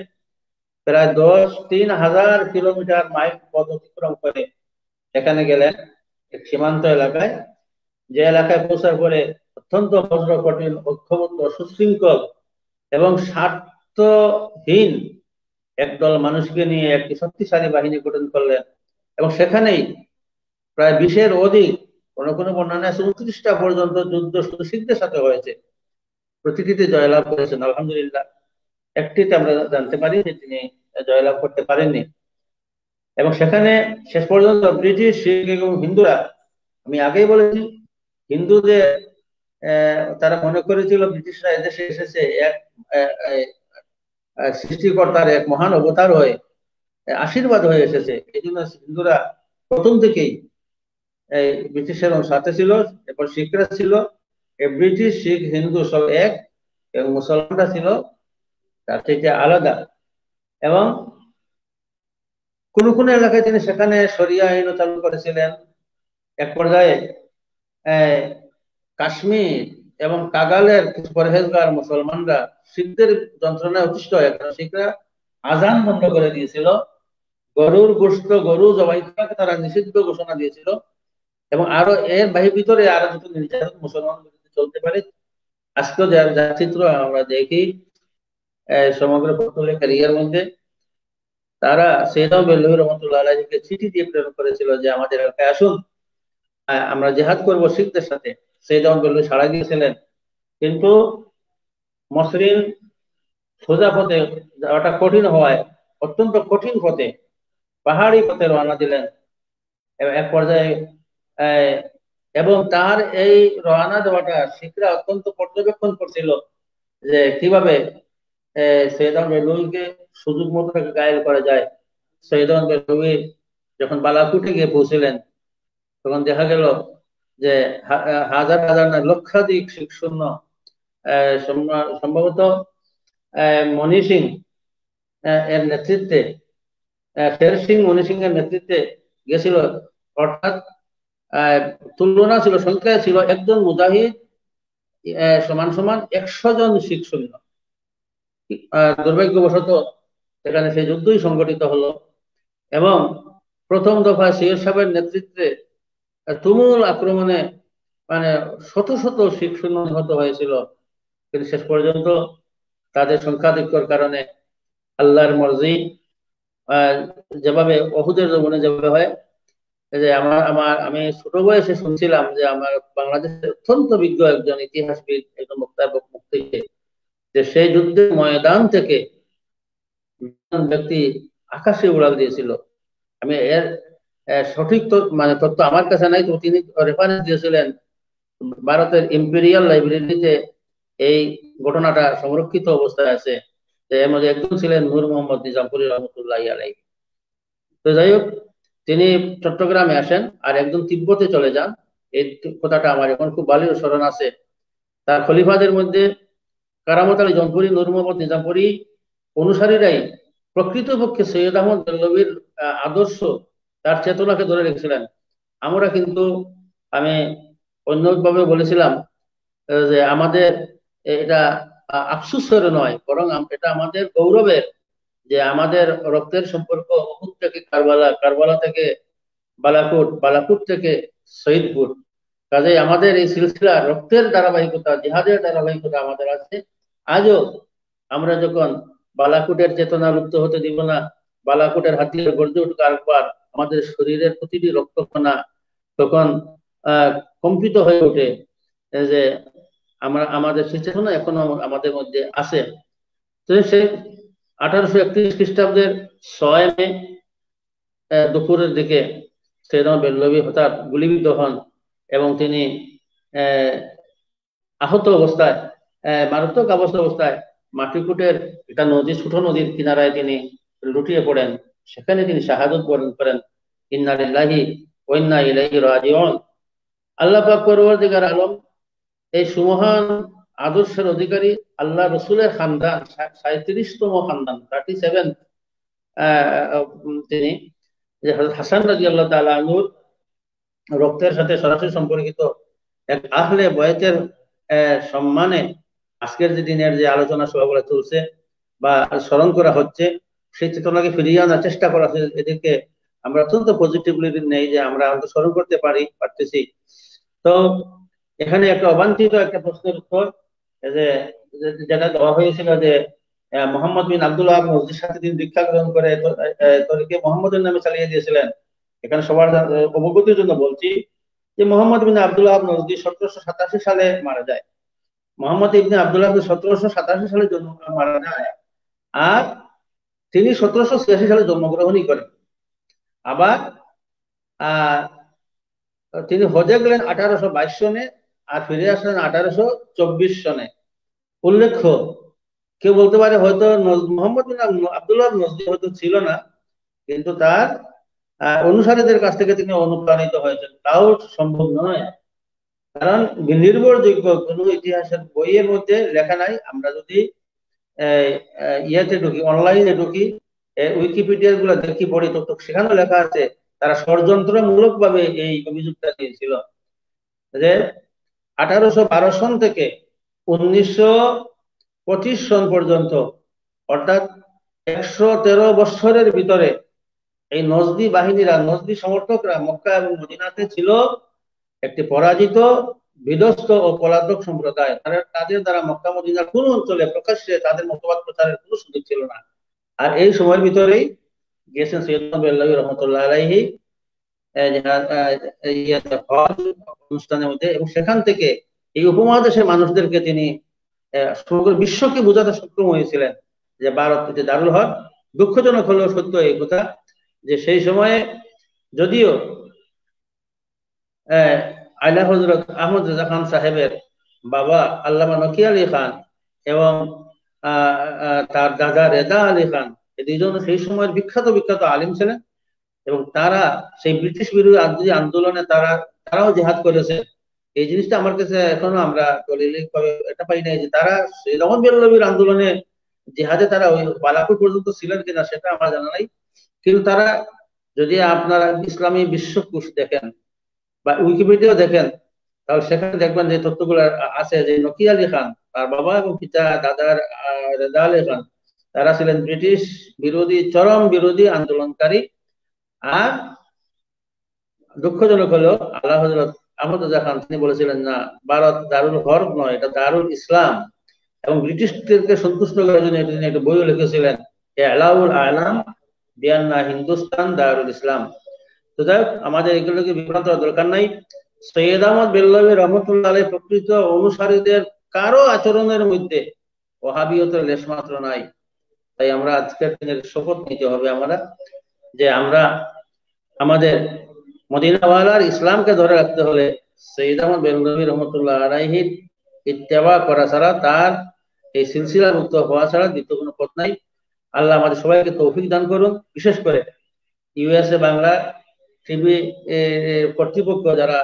[SPEAKER 2] প্রায় 3,000 কিলোমিটার মাইল পথ অতিক্রম করে এখানে গেলেন এক সীমান্ত এলাকায়, যে এলাকায় পৌঁছার পরে অত্যন্ত বজ্র কঠিন, ঐক্যবদ্ধ, সুশৃঙ্খল এবং স্বার্থহীন একদল মানুষকে নিয়ে একটি শক্তিশালী বাহিনী গঠন করলেন, এবং সেখানেই প্রায় 20-এর অধিক, কোন কোন বর্ণনা আছে 29টা পর্যন্ত যুদ্ধ শুধু শিখদের সাথে হয়েছে। প্রতিটিতে জয়লাভ করেছেন আলহামদুলিল্লাহ। একটিতে আমরা জানতে পারি যে তিনি জয়লাভ করতে পারেননি, এবং সেখানে শেষ পর্যন্ত ব্রিটিশ, শিখ এবং হিন্দুরা, আমি আগেই বলেছি হিন্দুদের তারা মনে করেছিল ব্রিটিশরা এদেশে এসেছে এক সৃষ্টিকর্তার এক মহান অবতার হয়ে, আশীর্বাদ হয়ে এসেছে। এই জন্য হিন্দুরা প্রথম থেকেই এই ব্রিটিশের সাথে ছিল, এরপর শিখরা ছিল, ব্রিটিশ শিখ হিন্দু সব এক, এবং মুসলমানরা ছিল তার থেকে আলাদা। এবং কোন কোন এলাকায় তিনি সেখানে শরিয়া আইনও চালু করেছিলেন। এক পর্যায়ে কাশ্মীর এবং কাগালের কিছু পরহেজগার মুসলমানরা শিখদের যন্ত্রণায় অতিষ্ঠ হয়ে, কারণ শিখরা আজান বন্ধ করে দিয়েছিল, গরুর গোশত, গরু জবাই করাকে তারা নিষিদ্ধ ঘোষণা দিয়েছিল, এবং আরো এর ভিতরে আরো যত নির্যাতন মুসলমান চলতে পারে। আজকেও যার চিত্র আমরা দেখি সমগ্র পত্রলেখার ইয়ার মধ্যে, তারা সৈয়দ বেল্লভী রহমতুল্লাহ আলাইহিকে চিঠি দিয়ে প্রেরণ করেছিল যে আমাদের এলাকায় আসুন, আমরা জেহাদ করব শিখদের সাথে। সৈয়দ বেল্লভী সাড়া দিয়েছিলেন, কিন্তু মসৃণ সোজা পথে যাওয়াটা কঠিন হওয়ায় অত্যন্ত কঠিন পথে, পাহাড়ি পথে রওনা দিলেন। এক পর্যায়ে এবং তার এই রওনা দেওয়াটা শিখরা অত্যন্ত পর্যবেক্ষণ করছিল যে কিভাবে সৈয়দ বেল্লভীকে সুযোগ মতো তাকে ঘায়েল করা যায়। সৈয়দ বেল্লভী যখন বালাকুটে গিয়ে পৌঁছিলেন, তখন দেখা গেল যে হাজার হাজার না লক্ষাধিক শিখ সৈন্য, সম্ভবত মনি সিং এর নেতৃত্বে, শের সিং মনি সিং এর নেতৃত্বে গেছিল। অর্থাৎ তুলনা ছিল, সংখ্যায় ছিল একজন মুজাহিদ সমান সমান 100 জন শিখ সৈন্য। দুর্ভাগ্যবশত সেখানে সেই যুদ্ধই সংগঠিত হলো, এবং প্রথম দফা সির সাহেবের নেতৃত্বে তুমুল আক্রমণে মানে শত শত শিখ সৈন্য নিহত হয়েছিল। কিন্তু শেষ পর্যন্ত তাদের সংখ্যাধিক্যর কারণে আল্লাহর মর্জি, যেভাবে ওহুদের জমিনে যেভাবে হয়, যে আমি ছোট বয়সে শুনছিলাম যে আমার বাংলাদেশের অত্যন্ত বিজ্ঞ একজন ইতিহাসবিদ, একজন মুক্তি, যে সেই যুদ্ধের ময়দান থেকে ব্যক্তি আকাশে উড়াল দিয়েছিল। আমি এর সঠিক মানে তথ্য আমার কাছে নাই, তো তিনি রেফারেন্স দিয়েছিলেন ভারতের ইম্পেরিয়াল লাইব্রেরিতে এই ঘটনাটা সংরক্ষিত অবস্থায় আছে। এর মধ্যে একজন ছিলেন নূর মোহাম্মদ নিজামপুরী রহমতুল্লাহ আলাইহি। তো যাই হোক, তিনি চট্টগ্রামে আসেন আর একজন তিব্বতে চলে যান। এই কথাটা আমার এখন খুব ভালো স্মরণ আছে। তার খলিফাদের মধ্যে কারামত আলী জৌনপুরী, নূর মোহাম্মদ নিজামপুরী অনুসারীরাই প্রকৃতপক্ষে সৈয়দ আহমদ বেল্লভীর আদর্শ, তার চেতনাকে ধরে রেখেছিলেন। আমরা কিন্তু, আমি অন্যভাবে বলেছিলাম যে আমাদের এটা আফসোসের নয়, বরং এটা আমাদের গৌরবের, যে আমাদের রক্তের সম্পর্ক উহুদ থেকে কারবালা, কারবালা থেকে বালাকোট, বালাকোট থেকে শহীদপুর। কাজে আমাদের এই সিলসিলা রক্তের ধারাবাহিকতা, জিহাদের ধারাবাহিকতা আমাদের আছে। আজও আমরা যখন বালাকোটের চেতনা লুপ্ত হতে দিব না, বালাকোটের হাতিয়ার গর্জে উঠুক আরেকবার, আমাদের শরীরের প্রতিটি রক্তকণা তখন কম্পিত হয়ে ওঠে, যে আমাদের সেই চেতনা এখনো আমাদের মধ্যে আছে। তো সে 1831 খ্রিস্টাব্দের 6 মে দুপুরের দিকে সৈয়দ বেল্লভী হঠাৎ গুলিবিদ্ধ হন, এবং তিনি আহত অবস্থায়, মারাত্মক অবস্থায় মাটিকুটের একটা নদী, ছোট নদীর কিনারায় তিনি লুটিয়ে পড়েন। সেখানে তিনি শাহাদত বরণ করেন। ইন্না লিল্লাহি ওয়া ইন্না ইলাইহি রাজিউন। আল্লাহ পাক পরওয়ারদিগার আলম এই সুমহান আদর্শের অধিকারী আল্লাহ রসুলের খানদান, 37তম খানদান, 37, তিনি যে হযরত হাসান রাদিয়াল্লাহু তাআলা আনহুর রক্তের সাথে সরাসরি সম্পর্কিত এক আহলে বয়তের সম্মানে আজকের যে দিনের যে আলোচনা সভাগুলো চলছে বা স্মরণ করা হচ্ছে, সেই চেতনাকে ফিরিয়ে আনার চেষ্টা করা হচ্ছে। এদেরকে আমরা অত্যন্ত পজিটিভলি নেই, যে আমরা স্মরণ করতে পারতেছি। তো এখানে একটা অবাঞ্ছিত একটা প্রশ্নের উত্তর, যে যেটা দেওয়া হয়েছিল যে মোহাম্মদ বিন আব্দুল ওয়াহাব মসজিদের সাথে তিনি দীক্ষা গ্রহণ করে তরিকে মোহাম্মদের নামে চালিয়ে দিয়েছিলেন। এখানে সবার অবগতির জন্য বলছি যে মোহাম্মদ বিন আব্দুল ওয়াহাব নজদি 1787 সালে মারা যায়। মোহাম্মদ ইবনে আব্দুল্লাহ 1787 সালে জন্ম মারা যায়, আর তিনি 1786 সালে জন্মগ্রহণই করেন। আবার তিনি হজে গেলেন 1822 সনে, আর ফিরে আসলেন 1824 সনে। উল্লেখ্য, কেউ বলতে পারে হয়তো মোহাম্মদ বিন আব্দুল্লাহ নজদি হয়তো ছিল না, কিন্তু তার অনুসারীদের কাছ থেকে তিনি অনুপ্রাণিত হয়েছেন, তাও সম্ভব নয়। কারণ নির্ভরযোগ্য কোন ইতিহাসের বইয়ের মধ্যে লেখা নাই। আমরা যদি ইয়েতে ঢুকি, অনলাইনে ঢুকি, উইকিপিডিয়া গুলো দেখি, পড়ি, তো সেখানেও লেখা আছে তারা ষড়যন্ত্রমূলক ভাবে এই অভিযোগটা দিয়েছিল যে 1812 সন থেকে 1925 সন পর্যন্ত, অর্থাৎ 113 বৎসরের ভিতরে এই নজদি বাহিনীরা, নজদি সমর্থকরা মক্কা এবং মদিনাতে ছিল একটি পরাজিত, বিধ্বস্ত ও পলাতক সম্প্রদায়। তাদের দ্বারা মক্কা মদিনার কোন অঞ্চলে প্রকাশ্যে তাদের মতবাদ প্রচারের কোনো সুযোগ ছিল না। আর এই সময়ের ভিতরেই গিয়েছেন সৈয়দ বেল্লাভী রহমতুল্লাহ আলাইহি অনুষ্ঠানের মধ্যে, এবং সেখান থেকে এই উপমহাদেশের মানুষদেরকে তিনি সমগ্র বিশ্বকে বোঝাতে সক্ষম হয়েছিলেন যে ভারত হচ্ছে দারুল হক। দুঃখজনক হলেও সত্য এই কথা যে সেই সময়ে যদিও আইলা হজরত আহমদ রেজা খান সাহেবের বাবা আল্লামা নকি আলী খান এবং তার দাদা রেজা আলী খান, এই দুইজন সেই সময়ের বিখ্যাত বিখ্যাত আলিম ছিলেন, এবং তারা সেই ব্রিটিশ বিরোধী আন্দোলনে তারাও জেহাদ করেছে। এই জিনিসটা আমার কাছে এখনো আমরা এটা পাই নাই যে তারা সেই রহমত বেল্লভীর আন্দোলনে জেহাদে তারা ওই বালাপুর পর্যন্ত ছিলেন কিনা সেটা আমার জানা নাই। কিন্তু তারা, যদি আপনারা ইসলামী বিশ্বকোষ দেখেন বা উইকিপিডিয়া দেখেন, তাহলে সেখানে দেখবেন যে তথ্যগুলো আছে যে নকি আলী খান, তার বাবা এবং পিতা দাদার রেজা আলী খান, তারা ছিলেন ব্রিটিশ বিরোধী, চরম বিরোধী আন্দোলনকারী। আর দুঃখজনক হলো আল্লাহ হযরত আহমদ রেজা খান তিনি বলেছিলেন না, ভারত দারুল হরব নয়, এটা দারুল ইসলাম। এবং ব্রিটিশদেরকে সন্তুষ্ট করার জন্য তিনি একটা বইও লিখেছিলেন, এলাউল আলাম বিয়ান্না হিন্দুস্তান দারুল ইসলাম। তো যাই হোক, আমাদের এগুলোকে বিভ্রান্ত হওয়ার দরকার নাই। সৈয়দ আহমদ বেল্লভী রহমতুল্লাহ আলাইহি প্রকৃত অনুসারীদের কারো আচরণের মধ্যে ওয়াহাবিয়তের লেশমাত্র নাই। তাই আমরা আজকের দিনের শপথ নিতে হবে আমরা, যে আমরা আমাদের মদিনাওয়ালার ইসলামকে ধরে রাখতে হলে সৈয়দ আহমদ বেল্লভী রহমতুল্লাহ আলাইহির ইত্তেবা করা ছাড়া, তার এই সিলসিলা মুক্ত হওয়া ছাড়া দ্বিতীয় কোনো পথ নাই। আল্লাহ আমাদের সবাইকে তৌফিক দান করুন। বিশেষ করে ইউএসএ বাংলা টিভি কর্তৃপক্ষ যারা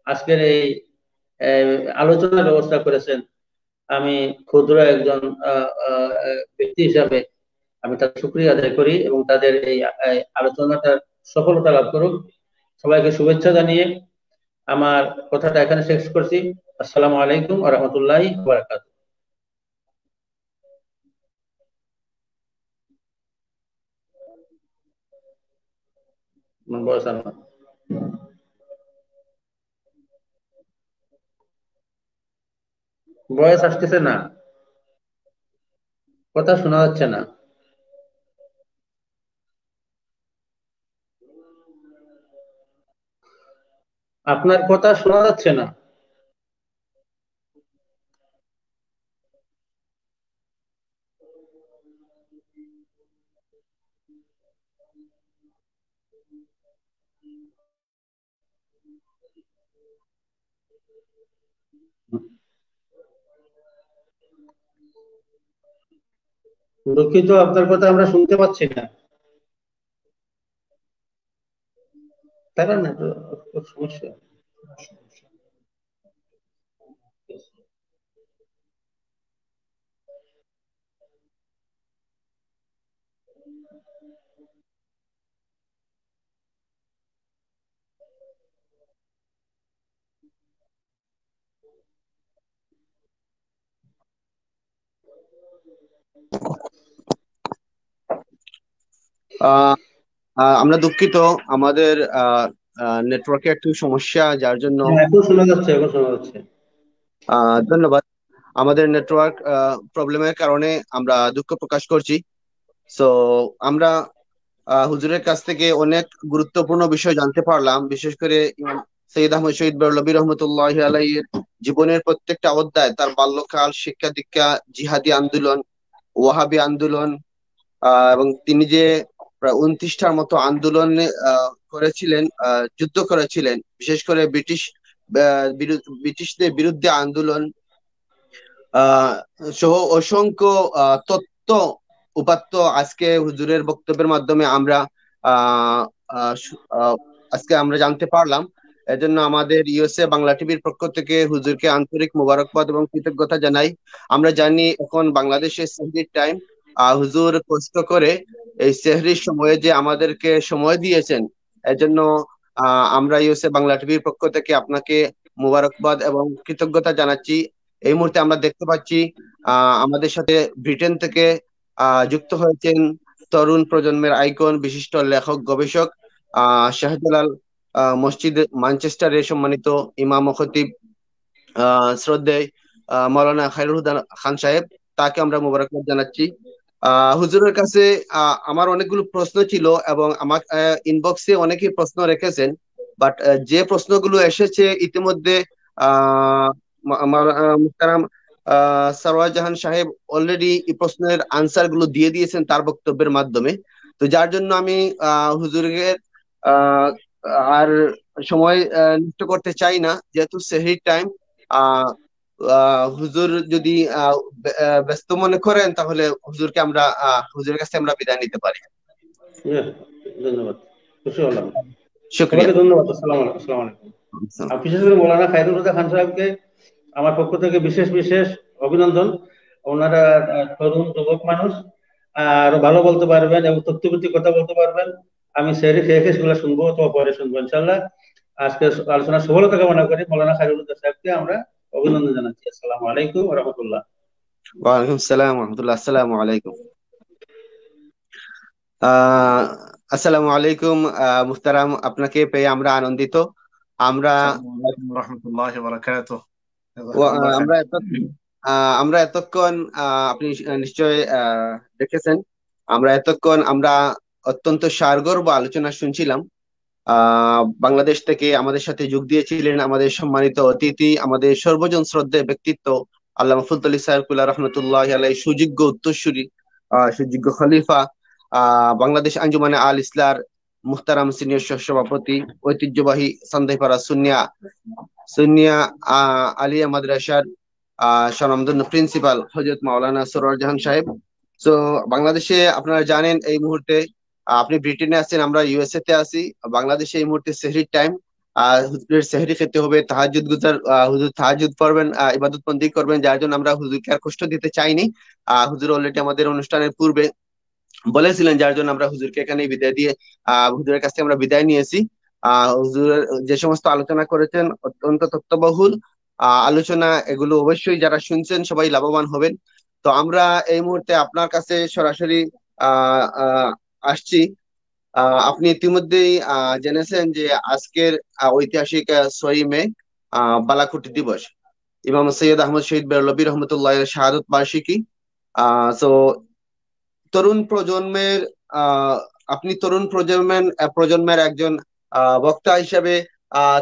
[SPEAKER 2] আজকের এই আলোচনার ব্যবস্থা করেছেন, আমি ক্ষুদ্র একজন ব্যক্তি হিসাবে আমি তাদের শুকরিয়া আদায় করি, এবং তাদের এই আলোচনাটার সফলতা লাভ করুক। সবাইকে শুভেচ্ছা জানিয়ে আমার কথাটা এখানে শেষ করছি। আসসালামু আলাইকুম ওয়া রাহমাতুল্লাহি ওয়া বারাকাতুহু। বয়স আসতেছে না, কথা শোনা যাচ্ছে না। আপনার কথা শোনা যাচ্ছে না। দুঃখিত, আপনার কথা আমরা শুনতে পাচ্ছি না। তাই না, সমস্যা।
[SPEAKER 1] আমরা দুঃখিত, আমাদের নেটওয়ার্কে একটু সমস্যা, যার জন্য
[SPEAKER 2] এখন শোনা যাচ্ছে, এখন শোনা যাচ্ছে।
[SPEAKER 1] ধন্যবাদ। আমাদের নেটওয়ার্ক প্রবলেমের কারণে আমরা দুঃখ প্রকাশ করছি। সো আমরা হুজুরের কাছ থেকে অনেক গুরুত্বপূর্ণ বিষয় জানতে পারলাম, বিশেষ করে ইমাম সৈয়দ আহমদ শহীদ বেরলভী রহমতুল্লাহ আলাইহির জীবনের প্রত্যেকটা অধ্যায়, তার বাল্যকাল, শিক্ষা দীক্ষা, জিহাদি আন্দোলন, ওয়াহাবি আন্দোলন, এবং তিনি যে প্রায় 29টার মতো আন্দোলন করেছিলেন, যুদ্ধ করেছিলেন, বিশেষ করে ব্রিটিশদের বিরুদ্ধে আন্দোলন সহ অসংখ্য তথ্য উপাত্ত আজকে হুজুরের বক্তব্যের মাধ্যমে আমরা আজকে আমরা জানতে পারলাম। এজন্য আমাদের ইউএসএ বাংলা টিভির পক্ষ থেকে হুজুরকে আন্তরিক মোবারকবাদ এবং কৃতজ্ঞতা জানাই। আমরা জানি এখন বাংলাদেশে সেহরির টাইম। হুজুর কষ্ট করে এই সেহরির সময়ে যে আমাদেরকে সময় দিয়েছেন, এজন্য আমরা ইউএসএ বাংলা টিভির পক্ষ থেকে আপনাকে মোবারকবাদ এবং কৃতজ্ঞতা জানাচ্ছি। এই মুহূর্তে আমরা দেখতে পাচ্ছি আমাদের সাথে ব্রিটেন থেকে যুক্ত হয়েছেন তরুণ প্রজন্মের আইকন, বিশিষ্ট লেখক গবেষক শাহজালাল মসজিদ ম্যানচেস্টারের সম্মানিত ইমাম ও খতিব শ্রদ্ধেয় মাওলানা খায়রুল হুদা খান সাহেব। তাকে আমরা মোবারকবাদ জানাচ্ছি। হুজুরের কাছে আমার অনেকগুলো প্রশ্ন ছিল এবং আমার ইনবক্সে অনেকেই প্রশ্ন রেখেছেন, বাট যে প্রশ্নগুলো এসেছে ইতিমধ্যে মুহতারাম সরওয়ার জাহান সাহেব অলরেডি এই প্রশ্নের আনসার গুলো দিয়ে দিয়েছেন তার বক্তব্যের মাধ্যমে। তো যার জন্য আমি হুজুরের আহ, আর সময় নষ্ট করতে চাই না, যেহেতু সেহরির টাইম। হুজুর যদি ব্যস্ত মনে করেন তাহলে হুজুরের কাছে আমরা বিদায় নিতে পারি।
[SPEAKER 2] ধন্যবাদ, খুশি হলাম।
[SPEAKER 1] শুক্রিয়া।
[SPEAKER 2] সবাইকে ধন্যবাদ। আসসালামু আলাইকুম। আর বিশেষ করে মৌলানা খায়রুল হুদা খান সাহেবকে আমার পক্ষ থেকে বিশেষ বিশেষ অভিনন্দন। ওনারা তরুণ যুবক মানুষ, আরো ভালো বলতে পারবেন এবং তথ্যভিত্তিক কথা বলতে পারবেন। আমি সেহরি খেয়ে খেয়ে সেগুলো শুনবো অথবা পরে শুনবো ইনশাল্লাহ। আজকে আলোচনার সফলতা কামনা করি মৌলানা খায়রুল হুদা সাহেবকে আমরা অভিনন্দন জানাচ্ছি। আসসালামু আলাইকুম ওয়া রাহমাতুল্লাহ।
[SPEAKER 1] ওয়ালাইকুম আসসালাম ওয়া রাহমাতুল্লাহ। আসসালামু আলাইকুম। আসসালামু আলাইকুম মুহতারাম, আপনাকে পেয়ে আমরা আনন্দিত। আমরা
[SPEAKER 3] রহমতুল্লাহি ওয়া বারাকাতুহু।
[SPEAKER 1] আমরা আমরা এতক্ষণ আপনি নিশ্চয় দেখেছেন, আমরা অত্যন্ত সারগর্ভ আলোচনা শুনছিলাম। বাংলাদেশ থেকে আমাদের সাথে যোগ দিয়েছিলেন আমাদের সম্মানিত অতিথি, আমাদের সর্বজন শ্রদ্ধেয় ব্যক্তিত্ব আল্লামা ফুলতলী সাহেবুল্লাহ রহমতুল্লাহ আলাই, সুযোগ্য উত্তরসূরি, সুযোগ্য খলিফা, বাংলাদেশ আঞ্জুমানে আল ইসলার মুহতারাম সিনিয়র সভাপতি, ঐতিহ্যবাহী সন্দেহপাড়া সুন্নিয়া সুন্নিয়া আলিয়া মাদ্রাসার স্বনামধন্য প্রিন্সিপাল হযরত মাওলানা সরওয়ার জাহান সাহেব। তো বাংলাদেশে আপনারা জানেন এই মুহূর্তে আপনি ব্রিটেনে আছেন, আমরা ইউএসএ তে আছি। বাংলাদেশে এই মুহূর্তে সেহরির টাইম। হুজুরের সেহরি খেতে হবে, তাহাজ্জুদ গুজার হুজুর তাহাজ্জুদ পড়বেন, ইবাদত বন্দি করবেন, যার জন্য আমরা হুজুরকে আর কষ্ট দিতে চাইনি। হুজুর অলরেডি আমাদের অনুষ্ঠানের পূর্বে বলেছিলেন, যার জন্য আমরা হুজুরকে এখানে বিদায় দিয়ে হুজুরের কাছ থেকে আমরা বিদায় নিয়েছি। হুজুরের যে সমস্ত আলোচনা করেছেন অত্যন্ত তথ্যবহুল আলোচনা, এগুলো অবশ্যই যারা শুনছেন সবাই লাভবান হবেন। তো আমরা এই মুহূর্তে আপনার কাছে সরাসরি আসছি। আপনি ইতিমধ্যেই জেনেছেন যে আজকের ঐতিহাসিক 6 মে বালাকুটি দিবস, ইমাম সৈয়দ আহমদ শহীদ বেরলভী রহমতুল্লাহ শাহাদত বার্ষিকী। তো তরুণ প্রজন্মের আহ আপনি তরুণ প্রজন্মের একজন বক্তা হিসেবে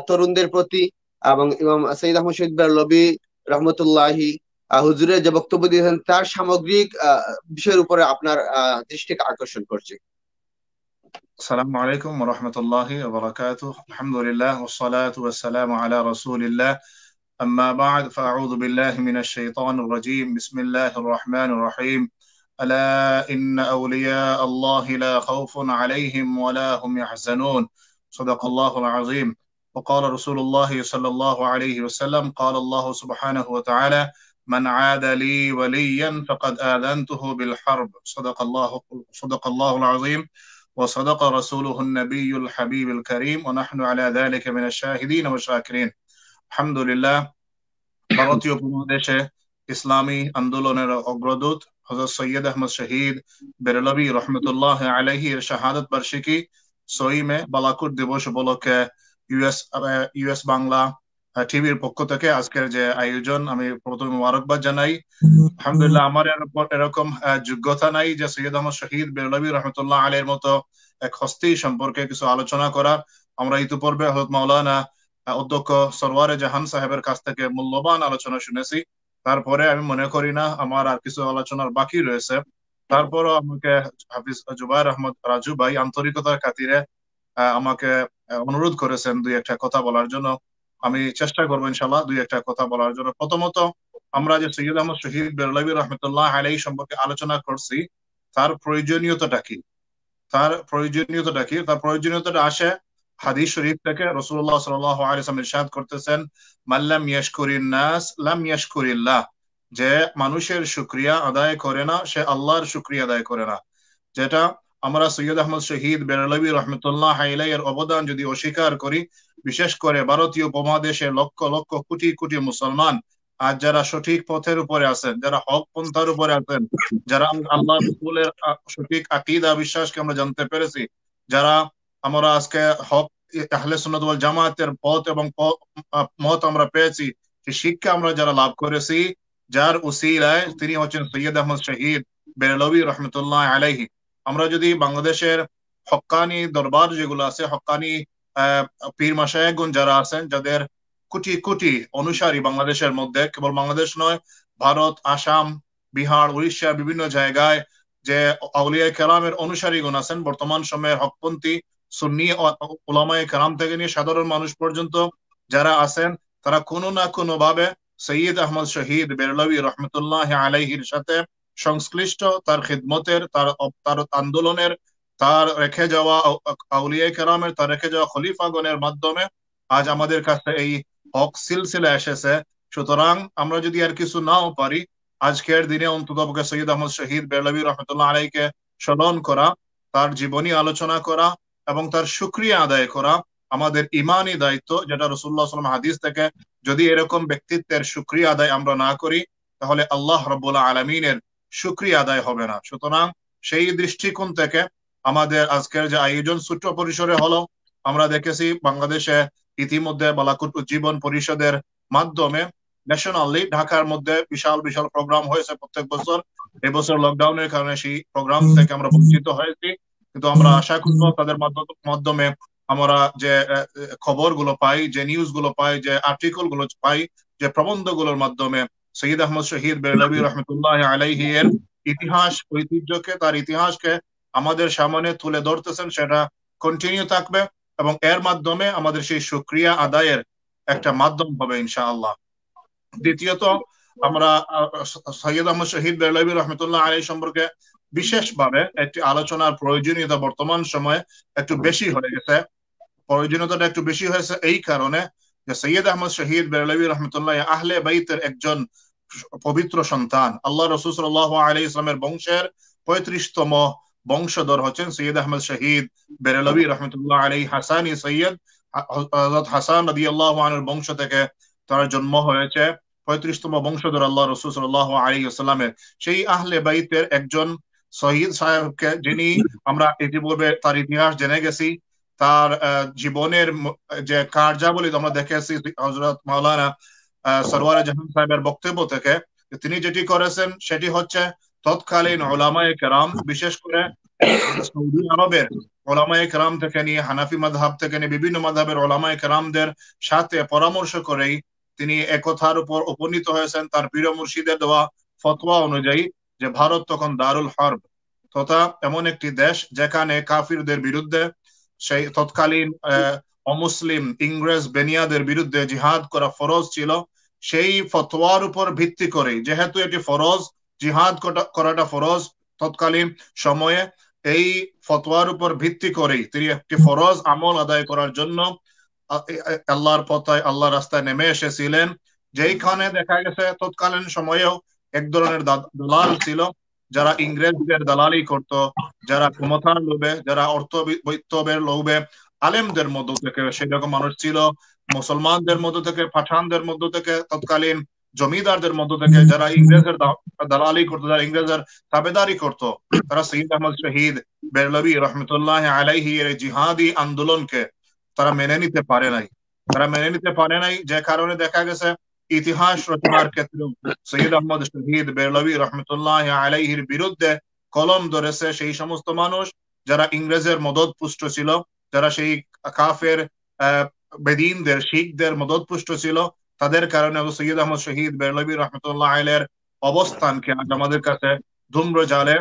[SPEAKER 1] তরুণদের প্রতি এবং ইমাম সৈয়দ আহমদ শহীদ বেরলভী রহমতুল্লাহি হুজুরের যে বক্তব্য দিয়েছেন তার সামগ্রিক বিষয়ের উপরে আপনার দৃষ্টি আকর্ষণ করছে।
[SPEAKER 3] السلام عليكم ورحمة الله وبركاته. الحمد لله والصلاة والسلام على رسول الله. أما بعد فأعوذ بالله من الشيطان الرجيم. بسم الله الرحمن الرحيم. ألا إن أولياء الله لا خوف عليهم ولا هم يحزنون. صدق الله العظيم. وقال رسول الله صلى الله عليه وسلم قال الله سبحانه وتعالى من عاد لي وليا فقد آذنته بالحرب. صدق الله العظيم وصدق رسوله النبي الحبيب الكريم ونحن على ذلك من الشاهدين والشاكرين. الحمد لله. ভারতীয় উপমহাদেশে ইসলামী আন্দোলনের অগ্রদূত হযরত সৈয়দ আহমদ শহীদ বেরলভী রহমতুল্লাহ আলাইহি এর শাহাদত বার্ষিকী 6 মে বালাকুট দিবস উপলক্ষে ইউএস বাংলা টিভির পক্ষ থেকে আজকের যে আয়োজন, আমি প্রথমে মোবারকবাদ জানাই। আলহামদুলিল্লাহ, আমার এরকম যোগ্যতা নাই যে সৈয়দ আহমদ শহীদ বেরলভী রহমতুল্লাহ আলাইহির মতো এক হস্তি সম্পর্কে কিছু আলোচনা করা। আমরা ইতিপূর্বে হযরত মাওলানা অধ্যক্ষ সরওয়ারে জাহান সাহেবের কাছ থেকে মূল্যবান আলোচনা শুনেছি। তারপরে আমি মনে করি না আমার আর কিছু আলোচনার বাকি রয়েছে। তারপরও আমাকে হাফিজ জুবায়ের আহমদ রাজু ভাই আন্তরিকতার খাতিরে আমাকে অনুরোধ করেছেন দুই একটা কথা বলার জন্য। আমি চেষ্টা করবো ইনশাল্লাহ দুই একটা কথা বলার জন্য। প্রথমত, আমরা যে সৈয়দ আহমদ শহীদ বেরলভী রহমতুল্লাহ আলাইহি সম্পর্কে আলোচনা করছি, তার প্রয়োজনীয়তাটা কি, তার প্রয়োজনীয়তাটা কি? তার প্রয়োজনীয়তাটা আসে হাদিস শরীফ থেকে। রাসূলুল্লাহ সাল্লাল্লাহু আলাইহি ওয়াসাল্লাম ইরশাদ করতেছেন, মাল্লাম ইয়াশকুরিন নাস লাম ইয়াশকুরিল্লাহ, যে মানুষের শুকরিয়া আদায় করে না সে আল্লাহর শুকরিয়া আদায় করে না। যেটা আমরা সৈয়দ আহমদ শহীদ বেরলভী রহমতুল্লাহ আলাইহির অবদান যদি অস্বীকার করি, বিশেষ করে ভারতীয় উপমহাদেশে লক্ষ লক্ষ কোটি কোটি মুসলমান আজ যারা সঠিক পথের উপরে আছেন, যারা হক পন্থার উপরে আছেন, যারা আল্লাহ রাসূলের সঠিক আকীদা বিশ্বাসকে আমরা জানতে পেরেছি, যারা আমরা আজকে হক আহলে সুন্নাত ওয়াল জামাতের পথ এবং মত আমরা পেয়েছি, সেই শিক্ষা আমরা যারা লাভ করেছি, যার উসিলায় তিনি হচ্ছেন সৈয়দ আহমদ শহীদ বেরলভী রহমতুল্লাহ আলাইহি। আমরা যদি বাংলাদেশের হক্কানি দরবার যেগুলো আছে, হক্কানি পীর মাশায়েখগণ যারা আছেন, যাদের কোটি কোটি অনুসারী বাংলাদেশের মধ্যে, কেবল বাংলাদেশ নয়, ভারত, আসাম, বিহার, উড়িষ্যা, বিভিন্ন জায়গায় যে আউলিয়া কেরামের অনুসারীগণ আছেন, বর্তমান সময়ের হকপন্থী সুন্নি উলামায়ে কেরাম থেকে নিয়ে সাধারণ মানুষ পর্যন্ত যারা আছেন, তারা কোনো না কোনো ভাবে সৈয়দ আহমদ শহীদ বেরলভী রহমতুল্লাহ আলাইহির সাথে সংশ্লিষ্ট, তার খিদমতের, তার আন্দোলনের, তার রেখে যাওয়া আউলিয়া কেরামের, তার রেখে যাওয়া খলিফাগণের মাধ্যমে আজ আমাদের কাছে এই হক সিলসিলা এসেছে। সুতরাং আমরা যদি আর কিছু নাও পারি, আজকের দিনে অন্ততপক্ষে সৈয়দ আহমদ শহীদ বেরলভী রহমতুল্লাহ আলাইহিকে স্মরণ করা, তার জীবনী আলোচনা করা এবং তার শুকরিয়া আদায় করা আমাদের ইমানি দায়িত্ব, যেটা রাসূলুল্লাহ সাল্লাল্লাহু আলাইহি ওয়াসাল্লাম হাদিস থেকে, যদি এরকম ব্যক্তিত্বের শুকরিয়া আদায় আমরা না করি, তাহলে আল্লাহ রাব্বুল আলামিনের শুকরিয়া আদায় হবে না। সুতরাং সেই দৃষ্টিকোণ থেকে আমাদের আজকের যে আয়োজন ছোট্ট পরিসরে হলো, আমরা দেখেছি বাংলাদেশে ইতিমধ্যে বালাকুট উজ্জীবন পরিষদের মাধ্যমে ন্যাশনালি ঢাকার মধ্যে বিশাল বিশাল প্রোগ্রাম হয়েছে প্রত্যেক বছর। এবছর লকডাউনের কারণে সেই প্রোগ্রাম থেকে আমরা বঞ্চিত হয়েছি, কিন্তু আমরা আশা করব তাদের মাধ্যমে আমরা যে খবরগুলো পাই, যে নিউজ গুলো পাই, যে আর্টিকেল গুলো পাই, যে প্রবন্ধ গুলোর মাধ্যমে সৈয়দ আহমদ শহীদ বেরলভী রহমতুল্লাহ আলাইহি এর ইতিহাস, ঐতিহ্যকে, তার ইতিহাসকে আমাদের সামনে তুলে ধরতেছেন, সেটা কন্টিনিউ থাকবে এবং এর মাধ্যমে আমাদের সেই শুকরিয়া আদায়ের একটা মাধ্যম হবে ইনশাআল্লাহ। দ্বিতীয়ত, আমরা সৈয়দ আহমদ শহীদ বেরলভী রহমতুল্লাহ আলাইহি সম্পর্কে বিশেষভাবে একটি আলোচনার প্রয়োজনীয়তা বর্তমান সময়ে একটু বেশি হয়ে গেছে। প্রয়োজনীয়তাটা একটু বেশি হয়েছে এই কারণে যে সৈয়দ আহমদ শহীদ বেরলভী রহমতুল্লাহ আহলে বাইতের একজন পবিত্র সন্তান। আল্লাহ রাসূল সাল্লাল্লাহু আলাইহি ওয়াসাল্লামের বংশের 35তম বংশধর হচ্ছেন সৈয়দ আহমদ শহীদ বেরলভী রহমতুল্লাহ আলাইহি। হাসানি সৈয়দ হযরত হাসান রাদিয়াল্লাহু আনহুর বংশ থেকে তার জন্ম হয়েছে। 35তম বংশধর আল্লাহ রাসূল সাল্লাল্লাহু আলাইহি ওয়াসাল্লামের সেই আহলে বাইতের একজন শহীদ সাহেবকে, যিনি আমরা ইতিপূর্বে তার ইতিহাস জেনে গেছি, তার জীবনের যে কার্যাবলী আমরা দেখেছি হযরত মাওলানা সরওয়ারে জাহান সাহেবের বক্তব্য থেকে, তিনি যেটি করেছেন সেটি হচ্ছে তৎকালীন উলামায়ে কেরাম, বিশেষ করে সৌদি আরবের উলামায়ে কেরাম থেকে নিয়ে, হানাফি মাযহাব থেকে নিয়ে বিভিন্ন মাযহাবের উলামায়ে কেরামদের সাথে পরামর্শ করেই তিনি একথার উপর উপনীত হয়েছেন, তার পীর মুর্শিদের দেওয়া ফতোয়া অনুযায়ী, যে ভারত তখন দারুল হারব তথা এমন একটি দেশ যেখানে কাফিরদের বিরুদ্ধে, সেই তৎকালীন অমুসলিম ইংরেজ বেনিয়াদের বিরুদ্ধে জিহাদ করা ফরজ ছিল। সেই ফতোয়ার উপর ভিত্তি করে, যেহেতু এটি ফরজ, জিহাদ করাটা ফরজ তৎকালীন সময়ে, এই ফতোয়ার উপর ভিত্তি করেই তিনি একটি ফরজ আমল আদায় করার জন্য আল্লাহর পথে, আল্লাহর রাস্তায় নেমে এসেছিলেন। যেইখানে দেখা গেছে তৎকালীন সময়েও এক ধরনের দালাল ছিল, যারা ইংরেজদের দালালি করত, যারা ক্ষমতার লোভে, যারা অর্থ বৈতবের লোভে আলেমদের মধ্য থেকে, সেরকম মানুষ ছিল, মুসলমানদের মধ্য থেকে, পাঠানদের মধ্য থেকে, তৎকালীন জমিদারদের মধ্য থেকে, যারা ইংরেজের দালালি করতো, যারা ইংরেজের তাবেদারি করতো, তারা সৈয়দ আহমদ শহীদ বেরলভী রহমতুল্লাহ আলাইহি এর জিহাদি আন্দোলনকে তারা মেনে নিতে পারে নাই। যে কারণে দেখা গেছে ইতিহাস রচনার ক্ষেত্রে সৈয়দ আহমদ শহীদ বেরলভী রহমতুল্লাহ আলাইহির বিরুদ্ধে কলম ধরেছে সেই সমস্ত মানুষ যারা ইংরেজের মদতপুষ্ট ছিল, যারা সেই কাফের বেদিনদের, শিখদের মদতপুষ্ট ছিল। তাদের কারণে সৈয়দ আহমদ শহীদ বেরলভী রহমতুল্লাহ আলাইহির অবস্থানকে আজ আমাদের কাছে ধূম্র জালে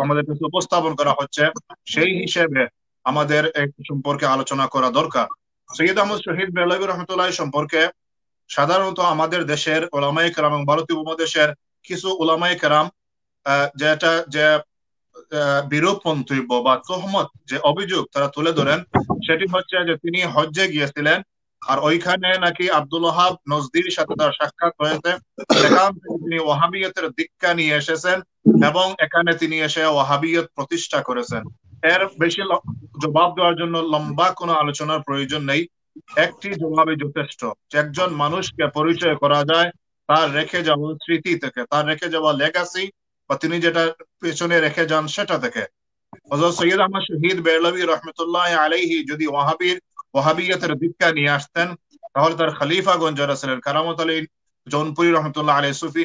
[SPEAKER 3] আমাদের কাছে উপস্থাপন করা হচ্ছে। সেই হিসেবে আমাদের সম্পর্কে আলোচনা করা দরকার। সৈয়দ আহমদ শহীদ বেরলভী রহমতুল্লাহ সম্পর্কে সাধারণত আমাদের দেশের উলামায়ে কেরাম এবং ভারতীয় উপমহাদেশের কিছু উলামায়ে কেরাম যে বিরূপ মন্তব্য বা তোহমত যে অভিযোগ তারা তুলে ধরেন সেটি হচ্ছে যে তিনি হজ্জে গিয়েছিলেন আর ওইখানে নাকি আব্দুল ওয়াহাব নজদির সাথে তার সাক্ষাৎ হয়েছে, সেখান থেকে তিনি ওয়াহাবিয়তের দীক্ষা নিয়ে এসেছেন এবং এখানে তিনি এসে ওয়াহাবিয়ত প্রতিষ্ঠা করেছেন। এর বেশি জবাব দেওয়ার জন্য লম্বা কোনো আলোচনার প্রয়োজন নেই, একটি জবাবে যথেষ্ট। একজন মানুষকে পরিচয় করা যায় তার রেখে যাওয়া স্মৃতি থেকে, তার রেখে যাওয়া লেগাসি বা তিনি যেটা পেছনে রেখে যান সেটা থেকে। হযরত সৈয়দ আহমদ শহীদ বেরলভী রহমতুল্লাহ আলাইহি যদি ওয়াহাবিয়তের দীক্ষা নিয়ে আসতেন তাহলে তার খলিফাগণ যারা ছিলেন কারামত আলী জৌনপুরি রহমতুল্লাহ আলাইহি, সুফি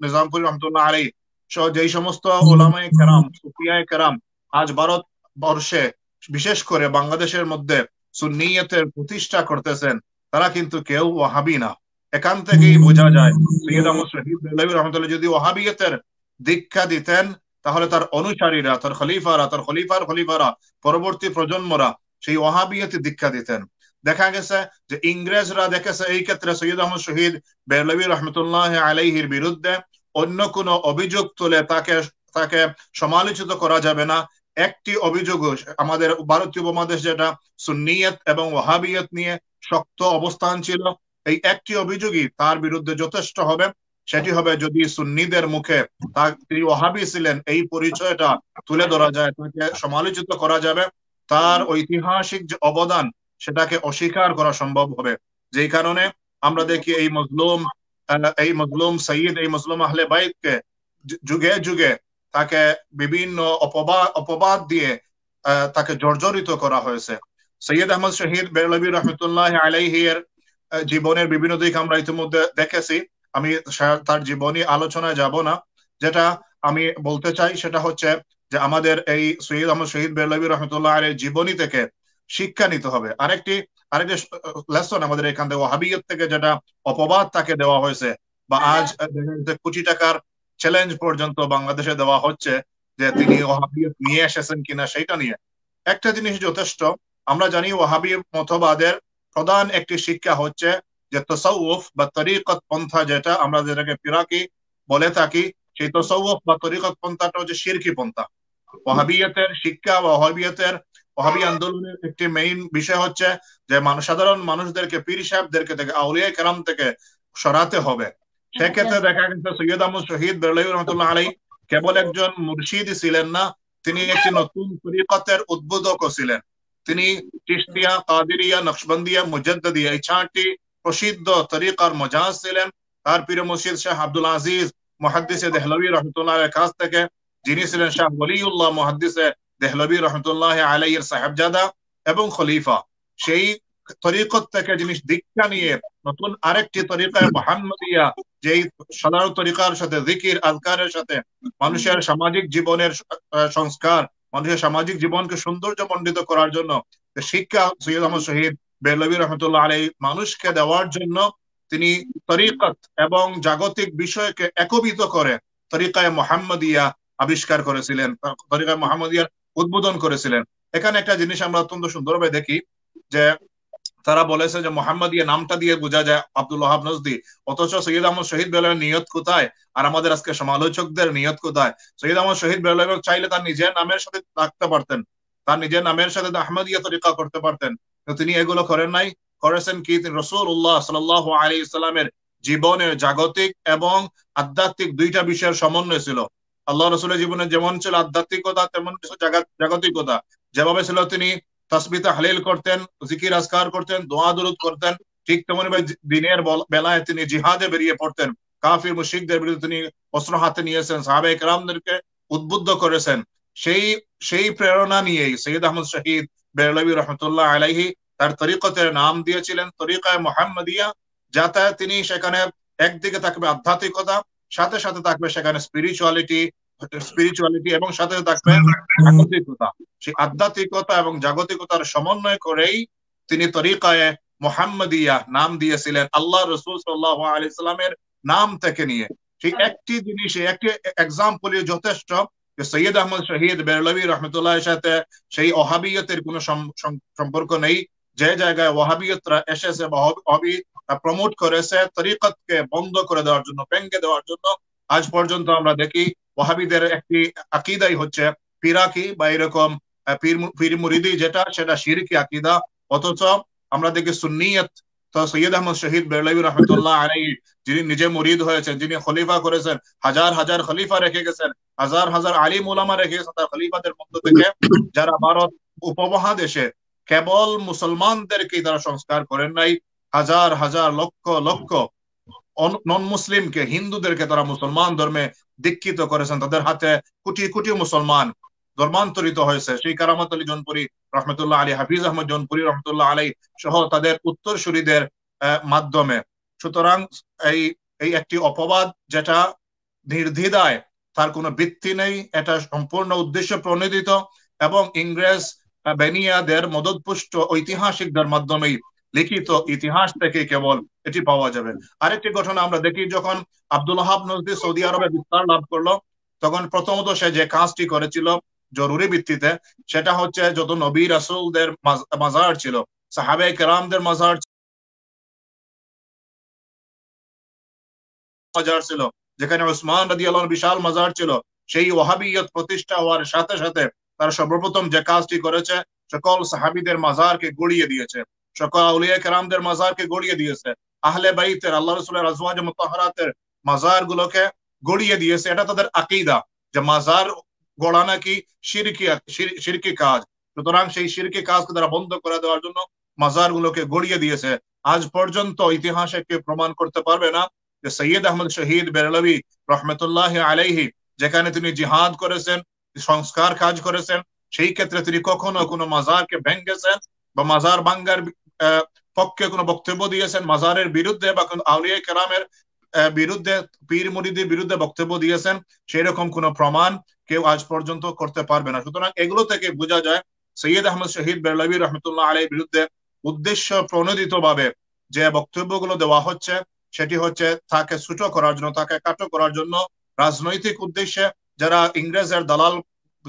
[SPEAKER 3] নিজামপুরি রহমতুল্লাহ আলাইহি সহ যেই সমস্ত ওলামায়ে কেরাম, সুফিয়ায়ে কেরাম আজ ভারতবর্ষে বিশেষ করে বাংলাদেশের মধ্যে সুন্নিয়তের প্রতিষ্ঠা করতেছেন, তারা কিন্তু কেউ ওয়াহাবি না। এখান থেকেই বোঝা যায় সৈয়দ আহমদ শহীদ বেরলভী রহমতুল্লাহ যদি ওয়াহাবিয়তের দীক্ষা দিতেন তাহলে তার অনুসারীরা, তার খলিফারা পরবর্তী প্রজন্মরা সেই ওয়াহাবিয়তে দীক্ষা দিতেন। দেখা গেছে যে ইংরেজরা দেখেছে এই ক্ষেত্রে সৈয়দ আহমদ শহীদ বেরলভী রহমতুল্লাহ আলাইহির বিরুদ্ধে অন্য কোনো অভিযোগ তুলে তাকে সমালোচিত করা যাবে না। একটি অভিযোগ আমাদের ভারতীয় উপমহাদেশ যেটা সুন্নিয়ত এবং ওয়াহাবিয়ত নিয়ে শক্ত অবস্থান ছিল, এই একটি অভিযোগই তার বিরুদ্ধে যথেষ্ট হবে। সেটি হবে যদি সুন্নিদের মুখে তিনি ওয়াহাবি ছিলেন এই পরিচয়টা তুলে ধরা যায়, তাকে সমালোচিত করা যাবে, তার ঐতিহাসিক যে অবদান সেটাকে অস্বীকার করা সম্ভব হবে। যেই কারণে আমরা দেখি এই মজলুম সঈদ, এই মজলুম আহলে বাইতকে যুগে যুগে তাকে বিভিন্ন অপবাদ দিয়ে তাকে জর্জরিত করা হয়েছে। সৈয়দ আহমদ শহীদ বেরলভী রহমতুল্লাহ আলাইহি এর জীবনের বিভিন্ন দিক আমরা ইতিমধ্যে দেখেছি, আমি তার জীবনী আলোচনায় যাব না। যেটা আমি বলতে চাই সেটা হচ্ছে যে আমাদের এই সৈয়দ আহমদ শহীদ বেরলভী রহমতুল্লাহ আলাইহির জীবনী থেকে শিক্ষা নিতে হবে। আরেকটি লেসন আমাদের এখান থেকে ওয়াহাবিয়ত থেকে যেটা অপবাদ তাকে দেওয়া হয়েছে বা আজ কোটি টাকার চ্যালেঞ্জ পর্যন্ত বাংলাদেশে দেওয়া হচ্ছে যে তিনি ওয়াহাবিয়ত নিয়ে এসেছেন কিনা সেটা নিয়ে একটা জিনিস যথেষ্ট। আমরা জানি ওয়াহাবি মতবাদের প্রধান একটি শিক্ষা হচ্ছে যে তাসাউফ বা তরিকত পন্থা, যেটা আমরা যেটাকে ফিরাকি বলে থাকি, সেই তাসাউফ বা তরিকত পন্থাটা হচ্ছে শিরকি পন্থা। ওয়াহাবিয়তের শিক্ষা বা ওয়াহাবি আন্দোলনের একটি মেইন বিষয় হচ্ছে যে সাধারণ মানুষদেরকে, পীর সাহেবদেরকে থেকে, আউলিয়া কেরাম থেকে সরাতে হবে। সেক্ষেত্রে দেখা গেছে সৈয়দ আহমদ শহীদ বেরলভী রহমতুল্লাহ আলাইহি কেবল একজন মুর্শিদ ছিলেন না, তিনি একটি নতুন তরিকতের উদ্বোধকও ছিলেন। তিনি চিশতিয়া, কাদিরিয়া, নকশবন্দিয়া, মুজাদ্দিদিয়া এই 4টি প্রসিদ্ধ তরিকার মজাজ ছিলেন। তার পীর মুর্শিদ শাহ আব্দুল আজিজ মুহাদ্দিসে দেহলভী রহমতুল্লাহ আলাইহির কাছ থেকে, যিনি ছিলেন শাহ ওলিউল্লাহ মুহাদ্দিসে দেহলভী রহমতুল্লাহ আলাইহির সাহেবজাদা এবং খলিফা, সেই তরিকত থেকে যিনি দীক্ষা নিয়ে নতুন আরেকটি তরিকায় মুহাম্মদিয়া, যেই সাধারণ তরিকার সাথে জিকির আজকারের সাথে মানুষের সামাজিক জীবনের সংস্কার, মানুষের সামাজিক জীবনকে সৌন্দর্যমণ্ডিত করার জন্য শিক্ষা সৈয়দ আহমদ শহীদ বেরলভী রহমতুল্লাহ আলাইহি মানুষকে দেওয়ার জন্য তিনি তরিকত এবং জাগতিক বিষয়কে একীভূত করে তরিকায় মুহাম্মদিয়া আবিষ্কার করেছিলেন, তরিকায় মুহাম্মদিয়ার উদ্বোধন করেছিলেন। এখানে একটা জিনিস আমরা অত্যন্ত সুন্দরভাবে দেখি যে তারা বলেছে যে মুহাম্মদিয়া নামটা দিয়ে বোঝা যায় আব্দুল ওয়াহাব নজদি, অথচ সৈয়দ আহমদ শহীদ বেরলভীর নিয়ত কোথায় আর আমাদের আজকে সমালোচকদের নিয়ত কোথায়? সৈয়দ আহমদ শহীদ বেরলভী চাইলে তার নিজের নামের সাথে রাখতে পারতেন, তার নিজের নামের সাথে আহমদিয়া তরিকা করতে পারতেন, তিনি এগুলো করেন নাই। করেছেন কি? তিনি রাসূলুল্লাহ সাল্লাল্লাহু আলাইহি ওয়াসাল্লামের জীবনের জাগতিক এবং আধ্যাত্মিক দুইটা বিষয়ের সমন্বয় ছিল। আল্লাহ রাসূলের জীবনে যেমন ছিল আধ্যাত্মিকতা, তেমন ছিল জাগতিকতা। যেভাবে ছিল তিনি তাসবিহ তাহলিল করতেন, জিকির আজকার করতেন, দোয়া দুরুদ করতেন, ঠিক তেমনি দিনের বেলায় তিনি জিহাদে বেরিয়ে পড়তেন। কাফির মুশরিকদের বিরুদ্ধে তিনি অস্ত্র হাতে নিয়েছেন, সাহাবায়ে কেরামদেরকে উদ্বুদ্ধ করেছেন। সেই প্রেরণা নিয়েই সৈয়দ আহমদ শহীদ বেরলভী রহমতুল্লাহ আলাইহি তার তরিকতের নাম দিয়েছিলেন তরিকায়ে মুহাম্মদিয়া, যাতে তিনি সেখানে একদিকে থাকবে আধ্যাত্মিকতা, সাথে সাথে থাকবে সেখানে স্পিরিচুয়ালিটি এবং সাথে থাকবে জাগতিকতা। সেই আধ্যাত্মিকতা এবং জাগতিকতার সমন্বয় করেই তিনি তরিকায়ে মুহাম্মদিয়া নাম দিয়েছিলেন আল্লাহ রাসূল সাল্লাল্লাহু আলাইহি সাল্লামের নাম থেকে নিয়ে। সেই একটি জিনিসে, একটি এক্সাম্পলই যথেষ্ট যে সৈয়দ আহমদ শহীদ বেরলভী রহমতুল্লাহের সাথে সেই ওয়াহাবিয়তের কোনো সম্পর্ক নেই। যে জায়গায় ওয়াহাবিয়তরা এসেছে বা ওয়াহাবি প্রমোট করেছে তরিকতকে বন্ধ করে দেওয়ার জন্য, ভেঙে দেওয়ার জন্য, আজ পর্যন্ত আমরা দেখি ওয়াহাবিদের একটি আকীদাই হচ্ছে পিরাকি বা এরকম পীর মুরিদি, সেটা শিরকি আকীদা। অথচ আমরা দেখি সুন্নিয়ত, তো সৈয়দ আহমদ শহীদ বেরলভী রহমতুল্লাহ আলাইহি, যিনি নিজে মুরিদ হয়েছেন, যিনি খলিফা করেছেন, হাজার হাজার খলিফা রেখে গেছেন, হাজার হাজার আলিম উলামা রেখে গেছেন, তার খলিফাদের মধ্য থেকে যারা ভারত উপমহাদেশে কেবল মুসলমানদেরকে তারা সংস্কার করেন নাই, হাজার হাজার লক্ষ লক্ষ নন মুসলিমকে, হিন্দুদেরকে তারা মুসলমান ধর্মে দীক্ষিত করেছেন। তাদের হাতে কোটি কোটি মুসলমান ধর্মান্তরিত হয়েছে। সেই কারামত আলী জৌনপুরি রহমতুল্লাহ আলী, হাফিজ আহমদ জৌনপুরি রহমতুল্লাহ আলী সহ তাদের উত্তরসূরিদের মাধ্যমে। সুতরাং এই এই একটি অপবাদ যেটা নির্দ্বিধায়, তার কোনো ভিত্তি নেই, এটা সম্পূর্ণ উদ্দেশ্য প্রণোদিত এবং ইংরেজ বেনিয়াদের মদতপুষ্ট ঐতিহাসিকদের মাধ্যমেই লিখিত ইতিহাস থেকে কেবল এটি পাওয়া যাবে। আরেকটি ঘটনা আমরা দেখি, যখন আব্দুল ওহাব নজদি সৌদি আরবে বিস্তার লাভ করলো, তখন প্রথমত সে যে কাজটি করেছিল জরুরি ভিত্তিতে, সেটা হচ্ছে যত নবী রাসূলদের মাজার ছিল, সাহাবায়ে কেরামদের মাজার ছিল, যেখানে উসমান রাদিয়াল্লাহু আনহু বিশাল মাজার ছিল, সেই ওয়াহাবিয়ত প্রতিষ্ঠা হওয়ার সাথে সাথে তারা সর্বপ্রথম যে কাজটি করেছে, সকল সাহাবীদের মাজারকে গড়িয়ে দিয়েছে, সকল আউলিয়া কেরামদের মাজারকে গড়িয়ে দিয়েছে, আহলে বাইতের, আল্লাহ রাসূলের আজওয়াজ মুতাহহারাতের মাজার গুলোকে গড়িয়ে দিয়েছে। এটা তাদের আকীদা যে মাজার গড়া নাকি শিরকি কাজ। সুতরাং সেই শিরকি কাজকে তারা বন্ধ করে দেওয়ার জন্য মাজার গুলোকে গড়িয়ে দিয়েছে। আজ পর্যন্ত ইতিহাসে কেউ প্রমাণ করতে পারবে না যে সৈয়দ আহমদ শহীদ বেরলভী রহমতুল্লাহ আলাইহি যেখানে তিনি জিহাদ করেছেন, সংস্কার কাজ করেছেন, সেই ক্ষেত্রে তিনি কখনো কোনো মাজারকে ভেঙ্গেছেন বা মাজার ভাঙ্গার পক্ষে কোনো বক্তব্য দিয়েছেন, মাজারের বিরুদ্ধে বা কোনো আউলিয়া কেরামের বিরুদ্ধে, পীর মুরিদের বিরুদ্ধে বক্তব্য দিয়েছেন, সেই রকম কোনো প্রমাণ কেউ আজ পর্যন্ত করতে পারবে না। সুতরাং এগুলো থেকে বোঝা যায় সৈয়দ আহমদ শহীদ বেরলভী রহমতুল্লাহ আলাইহির বিরুদ্ধে উদ্দেশ্য প্রণোদিত ভাবে যে বক্তব্যগুলো দেওয়া হচ্ছে, সেটি হচ্ছে তাকে ছোট করার জন্য, তাকে কাটো করার জন্য, রাজনৈতিক উদ্দেশ্যে যারা ইংরেজের দালাল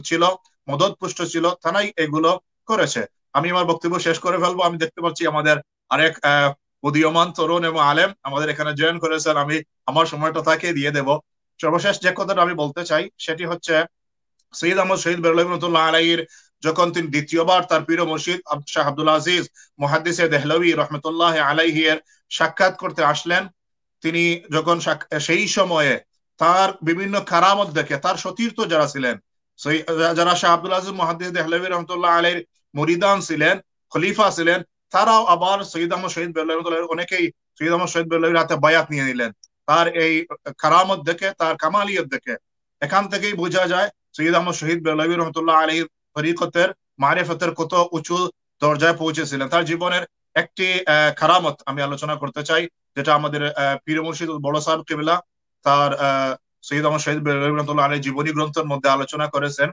[SPEAKER 3] ছিল, মদতপুষ্ট ছিল, তারাই এগুলো করেছে। আমি আমার বক্তব্য শেষ করে ফেলবো। আমি দেখতে পাচ্ছি আমাদের আরেক উদীয়মান তরুণ এবং আলেম আমাদের এখানে জয়েন করেছেন, আমি আমার সময়টা তাকে দিয়ে দেব। সর্বশেষ যে কথাটা আমি বলতে চাই সেটি হচ্ছে, সৈয়দ আহমদ শহীদ বেরলভী রহমতুল্লাহ আলাইহির যখন তিনি দ্বিতীয়বার তার পীর মুর্শিদ শাহ আব্দুল আজিজ মুহাদ্দিসে দেহলভী রহমতুল্লাহ আলাইহি এর সাক্ষাৎ করতে আসলেন, তিনি যখন সেই সময়ে তার বিভিন্ন কারামত দেখে তার সতীর্থ যারা ছিলেন, যারা শাহ আব্দুল আজিজ মুহাদ্দিস দেহলভী রহমতুল্লাহ আলাইহির মুরিদান ছিলেন, খলিফা ছিলেন, তারাও আবার সৈয়দ আহমদ শহীদ বেরলভী রহমতুল্লাহ, অনেকেই সৈয়দ আহমদ শহীদ বেরলভীর হাতে বায়াত নিয়ে নিলেন তার এই কারামত দেখে, তার কামালিয়ত দেখে। এখান থেকেই বোঝা যায় সৈয়দ আহমদ শহীদ বেরলভী রহমতুল্লাহ আলাইহির তরিকতের মারিফতের কত উঁচু দরজায় পৌঁছেছিলেন। তার জীবনের একটি কারামত আমি আলোচনা করতে চাই, যেটা আমাদের পীর মুর্শিদ বড় সাহেব কিবলা তার সৈয়দ আহমদ শহীদ বেরলভী রহমতুল্লাহ আলাইহির জীবনী গ্রন্থের মধ্যে আলোচনা করেছেন।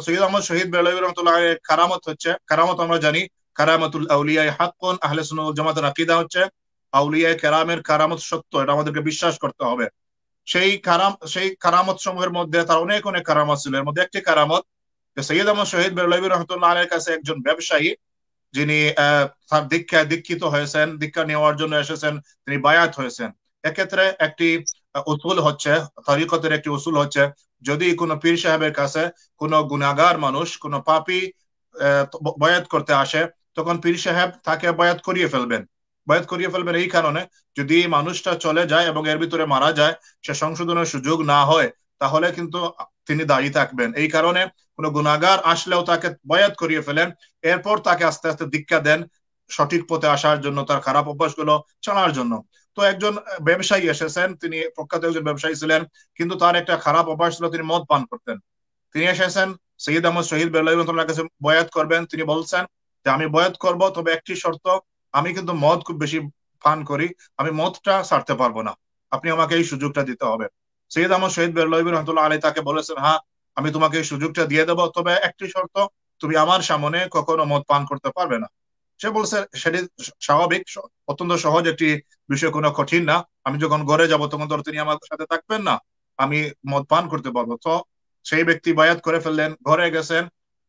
[SPEAKER 3] সৈয়দ আহমদ শহীদ বেরলভী রহমতুল্লাহ আলাইহির কারামত হচ্ছে, কারামত আমরা জানি কারামাতুল আউলিয়া হাক্কুন, আহলে সুন্নাহ ওয়াল জামাতের আকীদা হচ্ছে আউলিয়া কেরামের কারামত সত্য, এটা আমাদেরকে বিশ্বাস করতে হবে। সেই কারামত সমূহের মধ্যে তার অনেক অনেক কারামত ছিল। এর মধ্যে একটি কারামত, সৈয়দ আহমদ শহীদ বেরলভী রহমতুল্লাহ আলাইহির কাছে একজন ব্যবসায়ী, যিনি তার দীক্ষিত হয়েছেন, দীক্ষা নেওয়ার জন্য এসেছেন, তিনি বায়াত হয়েছেন। এক্ষেত্রে একটি উসুল হচ্ছে, তরিকতের একটি উসুল হচ্ছে, যদি কোনো পীর সাহেবের কাছে কোনো গুনাহগার মানুষ, কোনো পাপী বায়াত করতে আসে, তখন পীর সাহেব তাকে বায়াত করিয়ে ফেলবেন। বায়াত করিয়ে ফেলবেন এই কারণে, যদি মানুষটা চলে যায় এবং এর ভিতরে মারা যায়, সে সংশোধনের সুযোগ না হয়, তাহলে কিন্তু তিনি দায়ী থাকবেন। এই কারণে কোনো গুনাহগার আসলেও তাকে বায়াত করিয়ে ফেলেন, এরপর তাকে আস্তে আস্তে দীক্ষা দেন সঠিক পথে আসার জন্য, তার খারাপ অভ্যাসগুলো ছাড়ার জন্য। তো একজন ব্যবসায়ী এসেছেন, তিনি প্রখ্যাত একজন ব্যবসায়ী ছিলেন, কিন্তু তার একটা খারাপ অভ্যাস ছিল, তিনি মদ পান করতেন। তিনি এসেছেন সৈয়দ আহমদ শহীদ বেরলভী রহমতুল্লাহর কাছে বয়াত করবেন। তিনি বলছেন যে আমি বয়াত করব, তবে একটি শর্ত, আমি কিন্তু মদ খুব বেশি পান করি, আমি মদটা ছাড়তে পারবো না, আপনি আমাকে এই সুযোগটা দিতে হবে। সৈয়দ আহমদ শহীদ বেরলভী রহমতুল্লাহ আলাইহি তাকে বলেছেন, হ্যাঁ আমি তোমাকে এই সুযোগটা দিয়ে দেবো, তবে একটি শর্ত, তুমি আমার সামনে কখনো মদ পান করতে পারবে না। সে বলছে সেটি স্বাভাবিক, অত্যন্ত সহজ একটি বিষয়, কোনো কঠিন না। আমি যখন ঘরে যাব তখন তো তিনি আমার সাথে থাকবেন না, আমি মদ পান করতে পারবো। তো সেই ব্যক্তি বায়াত করে ফেললেন, ঘরে গেছেন,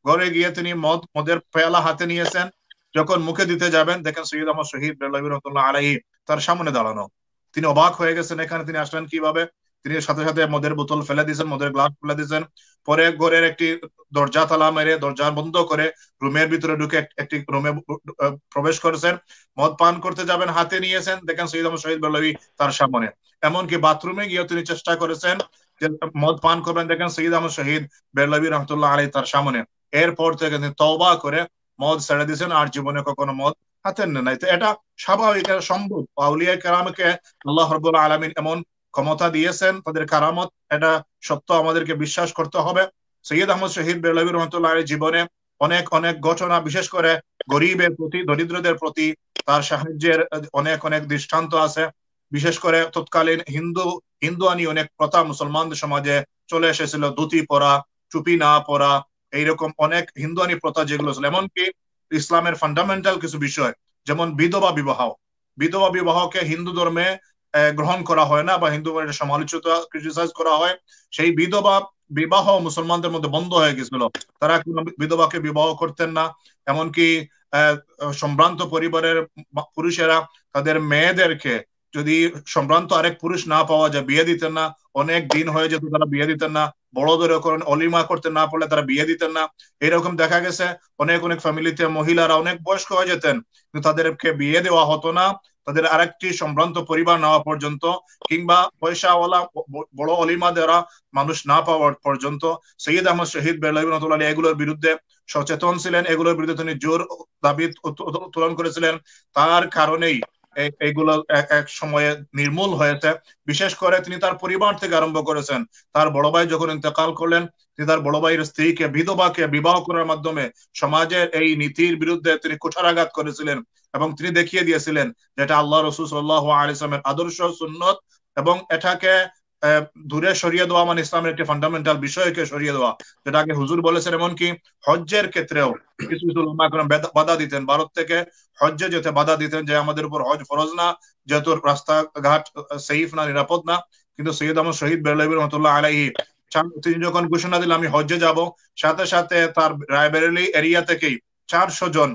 [SPEAKER 3] ঘরে গিয়ে তিনি মদের পেয়ালা হাতে নিয়েছেন, যখন মুখে দিতে যাবেন দেখেন সৈয়দ আহমদ শহীদ বেরলভী রহমতুল্লাহ আলাইহি তার সামনে দাঁড়ানো। তিনি অবাক হয়ে গেছেন, এখানে তিনি আসলেন কিভাবে। তিনি সাথে সাথে মদের বোতল ফেলে দিয়েছেন, মদের গ্লাস ফেলে দিয়েছেন। পরে ঘরের একটি দরজা তালা মেরে দরজা বন্ধ করে রুমের ভিতরে ঢুকে একটি রুমে প্রবেশ করেছেন। মদ পান করতে যাবেন, হাতে নিয়েছেন, দেখেন সৈয়দ আহমদ শহীদ বেরলভী তার সামনে। এমনকি বাথরুমে গিয়েও তিনি চেষ্টা করেছেন যে মদ পান করবেন, দেখেন সৈয়দ আহমদ শহীদ বেরলভী রহমতুল্লাহ আলাইহি তার সামনে। এরপর থেকে তিনি তওবা করে মদ ছেড়ে দিয়েছেন, আর জীবনে কখনো মদ হাতে নেন নাই। তো এটা স্বাভাবিক, সম্ভব। আউলিয়া কেরামকে আল্লাহ রাব্বুল আলামিন এমন ক্ষমতা দিয়েছেন, তাদের কারামত, এটা সত্য, আমাদেরকে বিশ্বাস করতে হবে। সৈয়দ আহমদ শহীদ বেরলভী রহমতুল্লাহ আলাইহির জীবনে অনেক অনেক ঘটনা, বিশেষ করে গরিবের প্রতি, দরিদ্রদের প্রতি তার সাহায্যের অনেক অনেক দৃষ্টান্ত আছে। বিশেষ করে তৎকালীন হিন্দুয়ানি অনেক প্রথা মুসলমানদের সমাজে চলে এসেছিল, ধুতি পরা, টুপি না পরা, এইরকম অনেক হিন্দুয়ানি প্রথা যেগুলো ছিল। এমনকি ইসলামের ফান্ডামেন্টাল কিছু বিষয়, যেমন বিধবা বিবাহ, বিধবা বিবাহকে হিন্দু ধর্মে গ্রহণ করা হয় না, বা হিন্দু ধর্মের সমালোচিত, ক্রিটিসাইজ করা হয়। সেই বিধবা বিবাহ মুসলমানদের মধ্যে বন্ধ হয়ে গেছিল, তারা কোনো বিধবাকে বিবাহ করতেন না। এমনকি সম্ভ্রান্ত পরিবারের পুরুষেরা তাদের মেয়েদেরকে যদি সম্ভ্রান্ত আরেক পুরুষ না পাওয়া যায় বিয়ে দিতেন না। অনেক দিন হয়ে যেত তারা বিয়ে দিতেন না, বড়দের অলিমা করতে না পারলে তারা বিয়ে দিতেন না। এরকম দেখা গেছে অনেক অনেক ফ্যামিলিতে মহিলারা অনেক বয়স্ক হয়ে যেতেন, কিন্তু তাদেরকে বিয়ে দেওয়া হতো না তাদের আরেকটি সম্ভ্রান্ত পরিবার নেওয়া পর্যন্ত, কিংবা পয়সাওয়ালা বড় অলিমা দ্বারা মানুষ না পাওয়ার পর্যন্ত। সৈয়দ আহমদ শহীদ বেরলভী রহমতুল্লাহ আলাইহি এগুলোর বিরুদ্ধে সচেতন ছিলেন, এগুলোর বিরুদ্ধে তিনি জোর দাবি উত্তোলন করেছিলেন। তার কারণেই এইগুলো এক সময়ে নির্মূল হয়েছে। বিশেষ করে তিনি তার পরিবার থেকে আরম্ভ করেছেন। তার বড় ভাই যখন ইন্তেকাল করলেন, তিনি তার বড় ভাইয়ের স্ত্রীকে, বিধবাকে বিবাহ করার মাধ্যমে সমাজের এই নীতির বিরুদ্ধে তিনি কুঠারাঘাত করেছিলেন, এবং তিনি দেখিয়ে দিয়েছিলেন যেটা আল্লাহ রাসূল সাল্লাল্লাহু আলাইহি ওয়াসাল্লামের আদর্শ, সুন্নত, এবং এটাকে দূরে সরিয়ে দেওয়া মানে ইসলামের একটি ফান্ডামেন্টাল বিষয়কে সরিয়ে দেওয়া, যেটা আগে হুজুর বলেছেন। এমনকি হজ্জের ক্ষেত্রেও কিছু কিছু উলামা কেরাম বাধা দিতেন, ভারত থেকে হজ্জে যেতে বাধা দিতেন, যে আমাদের উপর হজ ফরজ না, যেহেতু রাস্তাঘাট সেফ না, নিরাপদ না। কিন্তু সৈয়দ আহমদ শহীদ বেরলভী রহমতুল্লাহ আলাইহি তিনি যখন ঘোষণা দিলেন আমি হজ্জে যাব, সাথে সাথে তার রায়বেরেলি এরিয়া থেকেই 400 জন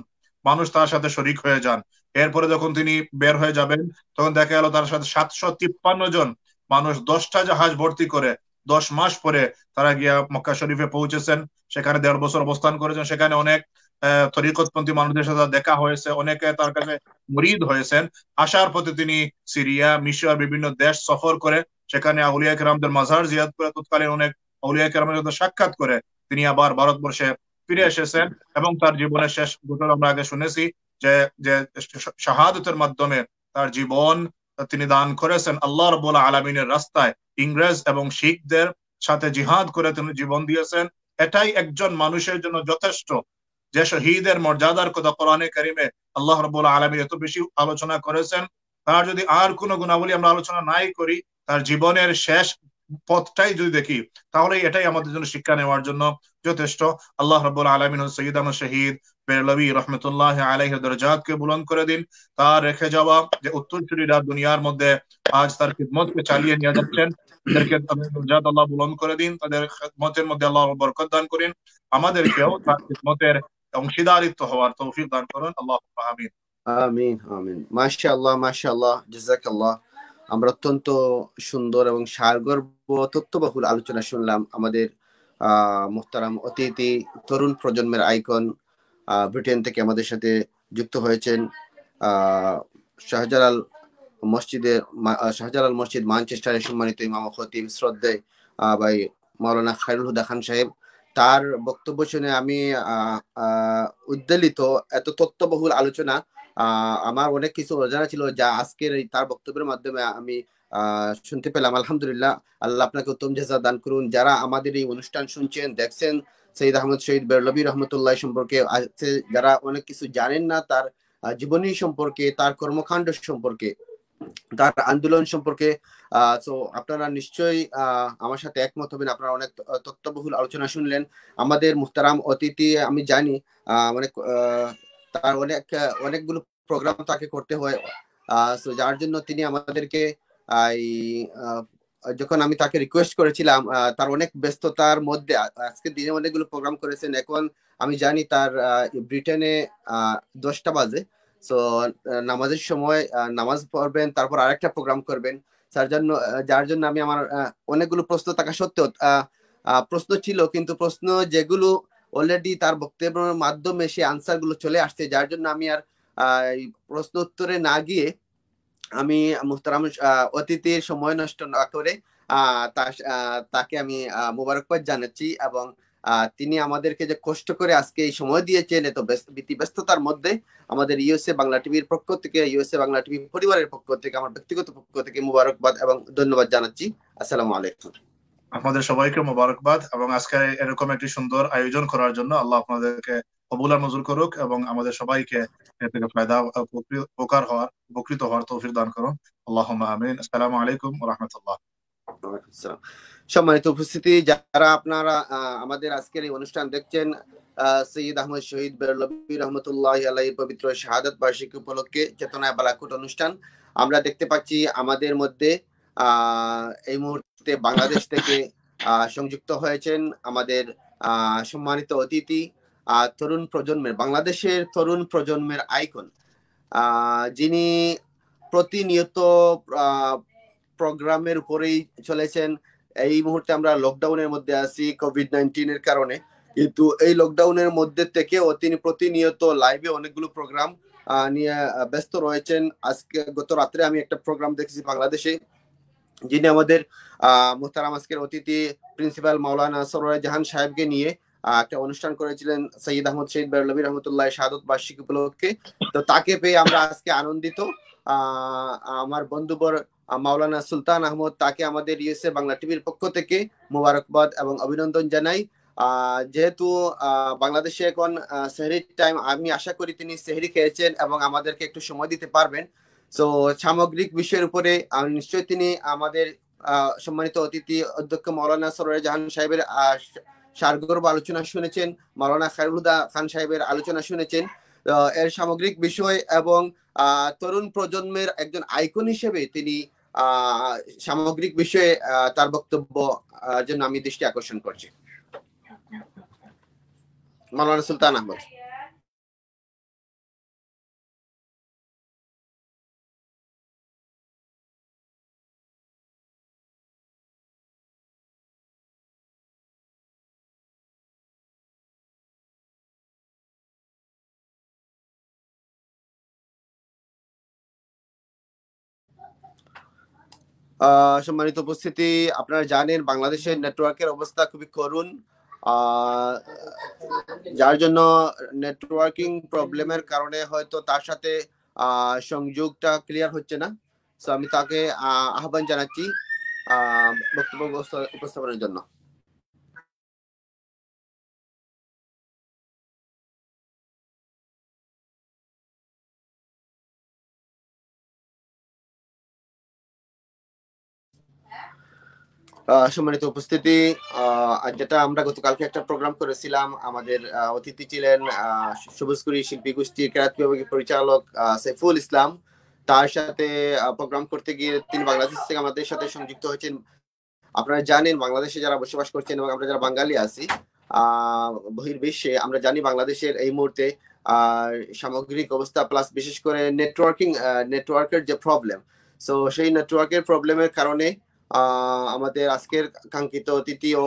[SPEAKER 3] মানুষ তার সাথে শরিক হয়ে যান। এরপরে যখন তিনি বের হয়ে যাবেন, তখন দেখা গেল তার সাথে 753 জন মানুষ 10টা জাহাজ ভর্তি করে 10 মাস পরে তারা গিয়া মক্কা শরীফে পৌঁছেছেন। সেখানে 1.5 বছর অবস্থান করেছেন। সেখানে অনেক তরিকতপন্থী মানুষদের সাথে দেখা হয়েছে, অনেকে তার কাছে মুরিদ হয়েছেন। আসার পথে তিনি সিরিয়া, মিশর, বিভিন্ন দেশ সফর করে সেখানে আউলিয়া কেরামদের মাজার জিয়ারত করে, তৎকালীন অনেক আউলিয়া কেরামের সাথে সাক্ষাৎ করে তিনি আবার ভারতবর্ষে ফিরে এসেছেন। এবং তার জীবনের শেষ ঘটনা আমরা আগে শুনেছি, যে যে শাহাদতের মাধ্যমে তার জীবন তিনি দান করেছেন আল্লাহ রাব্বুল আলামিনের রাস্তায়। ইংরেজ এবং শিখদের সাথে জিহাদ করে তিনি জীবন দিয়েছেন। এটাই একজন মানুষের জন্য যথেষ্ট। যে শহীদের মর্যাদার কথা কোরআনে কারিমে আল্লাহ রাব্বুল আলামিন এত বেশি আলোচনা করেছেন, তার যদি আর কোনো গুণাবলী আমরা আলোচনা নাই করি, তার জীবনের শেষ পথটাই যদি দেখি, তাহলে এটাই আমাদের জন্য শিক্ষা নেওয়ার জন্য যথেষ্ট। আল্লাহ রাব্বুল আলামিন সৈয়দ আহমদ শহীদ বেরলভী রহমতুল্লাহ আলাইহির দরজাতকে বুলন্দ করে দিন। তার রেখে যাওয়া যে উত্তরসূরিরা দুনিয়ার মধ্যে আজ তার খিদমতকে চালিয়ে নিয়ে যাচ্ছেন, তাদেরকে তাদের দরজাত আল্লাহ বুলন্দ করে দিন, তাদের খিদমতের মধ্যে আল্লাহ বরকত দান করেন। আমাদেরকেও তার খিদমতের অংশীদারিত্ব হওয়ার তৌফিক দান করুন। আল্লাহুম্মা আমিন।
[SPEAKER 1] আমিন আমিন। মাশাআল্লাহ মাশাআল্লাহ, জাযাকাল্লাহ। আমরা অত্যন্ত সুন্দর এবং সারগর্ভ তথ্যবহুল আলোচনা শুনলাম। আমাদের মুহতারাম অতিথি, তরুণ প্রজন্মের আইকন, ব্রিটেন থেকে আমাদের সাথে যুক্ত হয়েছেন শাহজালাল মসজিদ ম্যানচেস্টারের সম্মানিত ইমাম খতিব শ্রদ্ধেয় ভাই মাওলানা খায়রুল হুদা খান সাহেব। তার বক্তব্য শুনে আমি উদ্বেলিত। এত তথ্যবহুল আলোচনা, আমার অনেক কিছু অজানা ছিল, যা আজকের তার বক্তব্যের মাধ্যমে আমি শুনতে পেলাম। আলহামদুলিল্লাহ, আল্লাহ আপনাকে উত্তম জাযা দান করুন। যারা আমাদের এই অনুষ্ঠান শুনছেন, দেখছেন, সৈয়দ আহমদ শহীদ বেরলভী রহমতুল্লাহ সম্পর্কে আছে, যারা অনেক কিছু জানেন না, তার জীবনী সম্পর্কে, তার কর্মকাণ্ড সম্পর্কে, তার আন্দোলন সম্পর্কে, তো আপনারা নিশ্চয়ই আমার সাথে একমত হবেন। আপনারা অনেক তথ্যবহুল আলোচনা শুনলেন। আমাদের মুহতারাম অতিথি, আমি জানি অনেক তার অনেকগুলো প্রোগ্রাম তাকে করতে হয়, যার জন্য তিনি আমাদেরকে যখন আমি তাকে রিকোয়েস্ট করেছিলাম, তার অনেক ব্যস্ততার মধ্যে আজকে দিনে অনেকগুলো প্রোগ্রাম করেছেন। এখন আমি জানি তার ব্রিটেনে 10টা বাজে, সো নামাজের সময় নামাজ পড়বেন, তারপর আরেকটা প্রোগ্রাম করবেন। যার জন্য আমি আমার অনেকগুলো প্রশ্ন থাকা সত্ত্বেও প্রশ্ন ছিল, কিন্তু প্রশ্ন যেগুলো অলরেডি তার বক্তব্যের মাধ্যমে সে আনসার গুলো চলে আসছে, যার জন্য আমি আর এই প্রশ্ন উত্তরে না গিয়ে আমি মুহতারাম অতিথির সময় নষ্ট না করে তাকে আমি মোবারকবাদ জানাচ্ছি, এবং তিনি আমাদেরকে যে কষ্ট করে আজকে এই সময় দিয়েছেন এত ব্যস্ততার মধ্যে, আমাদের ইউএসএ বাংলা টিভির পক্ষ থেকে, ইউএসএ বাংলা টিভি পরিবারের পক্ষ থেকে, আমার ব্যক্তিগত পক্ষ থেকে মোবারকবাদ এবং ধন্যবাদ জানাচ্ছি। আসসালামু আলাইকুম।
[SPEAKER 3] আপনাদের সবাইকে মোবারকবাদ, এবং আজকে এরকম একটি সুন্দর আয়োজন করার জন্য আল্লাহ আপনাদেরকে কবুল আর মঞ্জুর করুক, এবং আমাদের সবাইকে এর থেকে ফায়দা উপকৃত হওয়ার তৌফিক দান করুন। আল্লাহুম্মা আমিন। আসসালামু আলাইকুম ওয়া রাহমাতুল্লাহ।
[SPEAKER 1] সম্মানিত উপস্থিতি, যারা আপনারা আমাদের আজকের এই অনুষ্ঠান দেখছেন, সৈয়দ আহমদ শহীদ বেরলভী রহমতুল্লাহ আলাইহির পবিত্র শাহাদাত বার্ষিকী উপলক্ষে চেতনায় বালাকুট অনুষ্ঠান আমরা দেখতে পাচ্ছি। আমাদের মধ্যে এই মুহূর্তে বাংলাদেশ থেকে সংযুক্ত হয়েছেন আমাদের সম্মানিত অতিথি, তরুণ প্রজন্মের, বাংলাদেশের তরুণ প্রজন্মের আইকন, যিনি প্রতিনিয়ত প্রোগ্রামের উপরেই চলেছেন। এই মুহূর্তে আমরা লকডাউনের মধ্যে আছি কোভিড-19 এর কারণে, কিন্তু এই লকডাউনের মধ্যে থেকেও তিনি প্রতিনিয়ত লাইভে অনেকগুলো প্রোগ্রাম নিয়ে ব্যস্ত রয়েছেন। আজকে গত রাত্রে আমি একটা প্রোগ্রাম দেখেছি বাংলাদেশে, যিনি আমাদের মুহতারাম আজকের অতিথি প্রিন্সিপাল মাওলানা সরওয়ার জাহান সাহেবকে নিয়ে একটা অনুষ্ঠান করেছিলেন সৈয়দ আহমদ শহীদ বেরলভী রহমতুল্লাহ শাহাদত বার্ষিকী উপলক্ষে। তো তাকে পেয়ে আমরা আজকে আনন্দিত। আমার বন্ধুবর মাওলানা সুলতান আহমদ, তাকে আমাদের ইউএসএ বাংলা টিভির পক্ষ থেকে মোবারকবাদ এবং অভিনন্দন জানাই। যেহেতু বাংলাদেশে এখন সেহরির টাইম, আমি আশা করি তিনি সেহরি খেয়েছেন এবং আমাদেরকে একটু সময় দিতে পারবেন। তো সামগ্রিক বিষয়ের উপরে নিশ্চয়ই তিনি আমাদের সম্মানিত অতিথি অধ্যক্ষ মাওলানা সরওয়ার জাহান সাহেবের সারগর্ভ আলোচনা শুনেছেন, মাওলানা খায়রুল হুদা খান সাহেবের আলোচনা শুনেছেন। এর সামগ্রিক বিষয় এবং তরুণ প্রজন্মের একজন আইকন হিসেবে তিনি সামগ্রিক বিষয়ে তার বক্তব্য জন্য আমি দৃষ্টি আকর্ষণ করছি। মাওলানা সুলতান আহমদ। সম্মানিত উপস্থিতি, আপনারা জানেন বাংলাদেশের নেটওয়ার্কের অবস্থা খুবই করুণ, যার জন্য নেটওয়ার্কিং প্রবলেমের কারণে হয়তো তার সাথে সংযোগটা ক্লিয়ার হচ্ছে না। তো আমি তাকে আহ্বান জানাচ্ছি বক্তব্য উপস্থাপনের জন্য। সম্মানিত উপস্থিতি, যেটা আমরা গতকালকে একটা প্রোগ্রাম করেছিলাম, আমাদের অতিথি ছিলেন সবুজকুড়ি শিল্পী গোষ্ঠীর কেরাত বিভাগের পরিচালক সাইফুল ইসলাম। তার সাথে প্রোগ্রাম করতে গিয়ে তিনি বাংলাদেশ থেকে আমাদের সাথে সংযুক্ত হয়েছেন। আপনারা জানেন বাংলাদেশে যারা বসবাস করছেন এবং আমরা যারা বাঙালি আছি বহির্বিশ্বে, আমরা জানি বাংলাদেশের এই মুহূর্তে সামগ্রিক অবস্থা প্লাস বিশেষ করে নেটওয়ার্কের যে প্রবলেম, সো সেই নেটওয়ার্কের প্রবলেমের কারণে আমাদের আজকের কাঙ্ক্ষিত অতিথিও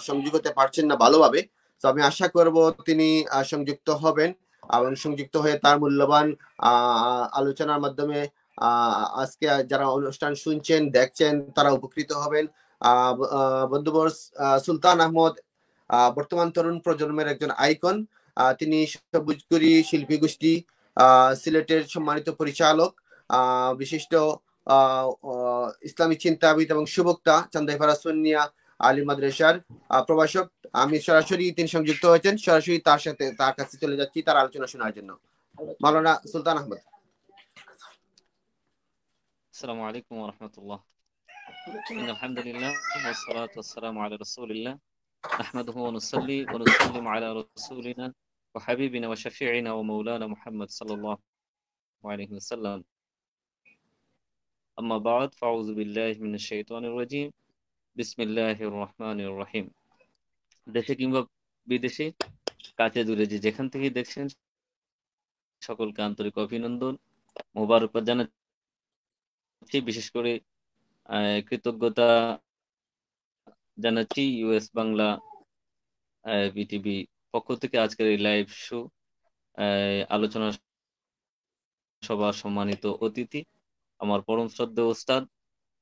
[SPEAKER 1] সংযুক্ত হতে পারছেন না ভালোভাবে। তো আমি আশা করব তিনি সংযুক্ত হবেন এবং সংযুক্ত হয়ে তার মূল্যবান আলোচনার মাধ্যমে আজকে যারা অনুষ্ঠান শুনছেন দেখছেন তারা উপকৃত হবেন। বন্ধুবর সুলতান আহমদ বর্তমান তরুণ প্রজন্মের একজন আইকন। তিনি সবুজকুড়ি শিল্পী গোষ্ঠী সিলেটের সম্মানিত পরিচালক, বিশিষ্ট ইসলামী চিন্তাবিদ এবং সুবক্তা, চান্দাইপাড়া সুন্নিয়া আলী মাদ্রাসার প্রভাষক। আমি সরাসরি তিনি সংযুক্ত হয়েছেন, সরাসরি তার কাছে চলে যাচ্ছি তার আলোচনা শোনার জন্য। মাওলানা সুলতান আহমদ।
[SPEAKER 4] আসসালামু আলাইকুম ওয়া রাহমাতুল্লাহ। ইন্নাল হামদুলিল্লাহ ওয়াস সালাতু ওয়াস সালামু আলা রাসূলিল্লাহ নাহমাদুহু ওয়া নুসাল্লি ওয়া নুসাল্লিমু আলা রাসূলিনা ওয়া হাবিবিনা ওয়া শাফিঈনা ওয়া মাওলানা মুহাম্মদ সাল্লাল্লাহু আলাইহি ওয়াসাল্লাম। আম্মা বা'দ, ফাউযু বিল্লাহি মিনাশ শাইতানির রাজীম। বিসমিল্লাহির রহমানির রহিম। দেশে কিংবা বিদেশে, কাছে দূরে যে যেখান থেকে দেখছেন সকলকে আন্তরিক অভিনন্দন, মোবারকবাদ জানাচ্ছি। বিশেষ করে কৃতজ্ঞতা জানাচ্ছি ইউএস বাংলা বিটিভি পক্ষ থেকে আজকের এই লাইভ শো আলোচনা সভার সম্মানিত অতিথি আমার পরম শ্রদ্ধেয় ওস্তাদ,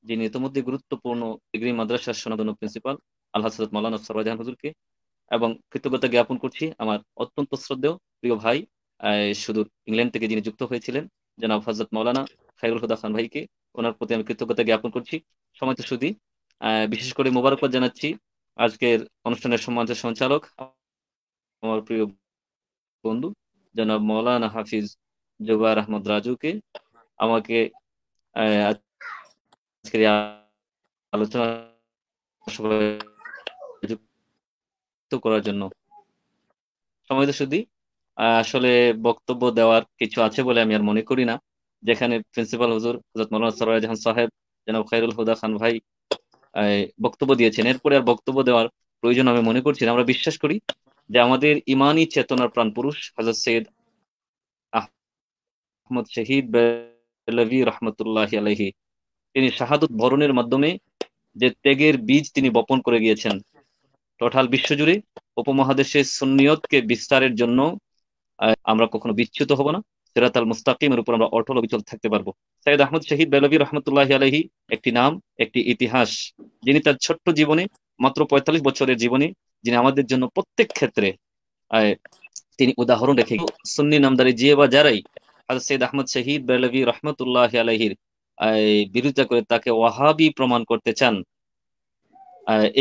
[SPEAKER 4] যিনি ইতিমধ্যে গুরুত্বপূর্ণ ডিগ্রি মাদ্রাসার সনাতন প্রিন্সিপাল আল্লাহ হযরত মাওলানা সরওয়াজান হুজুরকে, এবং কৃতজ্ঞতা জ্ঞাপন করছি আমার অত্যন্ত শ্রদ্ধেয় প্রিয় ভাই সুদূর ইংল্যান্ড থেকে যিনি যুক্ত হয়েছিলেন জনাব হযরত মাওলানা খায়রুল হুদা খান ভাইকে, ওনার প্রতি আমি কৃতজ্ঞতা জ্ঞাপন করছি। সম্মানিত সুধী, বিশেষ করে মোবারকবাদ জানাচ্ছি আজকের অনুষ্ঠানের সম্মানিত সঞ্চালক আমার প্রিয় বন্ধু জনাব মাওলানা হাফিজ জুবায়ের আহমদ রাজুকে, আমাকে আজকের এই আলোচনা সভায় যুক্ত করার জন্য। সম্মানিত সুধী, আসলে বক্তব্য দেওয়ার কিছু আছে বলে আমি আর মনে করি না, যেখানে প্রিন্সিপাল হুজুর হযরত মাওলানা সরওয়ার জাহান সাহেব জনাব খায়রুল হুদা খান ভাই বক্তব্য দিয়েছেন, এরপরে আর বক্তব্য দেওয়ার প্রয়োজন আমি মনে করছি না। আমরা বিশ্বাস করি যে আমাদের ইমানি চেতনার প্রাণ পুরুষ হযরত সৈয়দ আহমদ শহীদ বেলভী রহমতুল্লাহি আলাইহি, তিনি শাহাদত বরণের মাধ্যমে যে ত্যাগের বীজ তিনি বপন করে গিয়েছেন, টোটাল বিশ্বজুড়ে উপমহাদেশে সুন্নিয়তকে বিস্তারের জন্য আমরা কখনো বিচ্যুত হব না, সিরাতাল মুস্তাকিমের উপর আমরা অটল অবিচল থাকতে পারবো। সৈয়দ আহমদ শহীদ বেলভী রহমতুল্লাহি আলাইহি একটি নাম, একটি ইতিহাস, যিনি তার ছোট্ট জীবনে, মাত্র ৪৫ বছরের জীবনে, যিনি আমাদের জন্য প্রত্যেক ক্ষেত্রে তিনি উদাহরণ রেখে, সুন্নি নামদারি যে বা যারাই হযরত সৈয়দ আহমদ শহীদ বেলভী রহমতুল্লাহি আলাইহির বিরোধিতা করে তাকে ওয়াহাবি প্রমাণ করতে চান,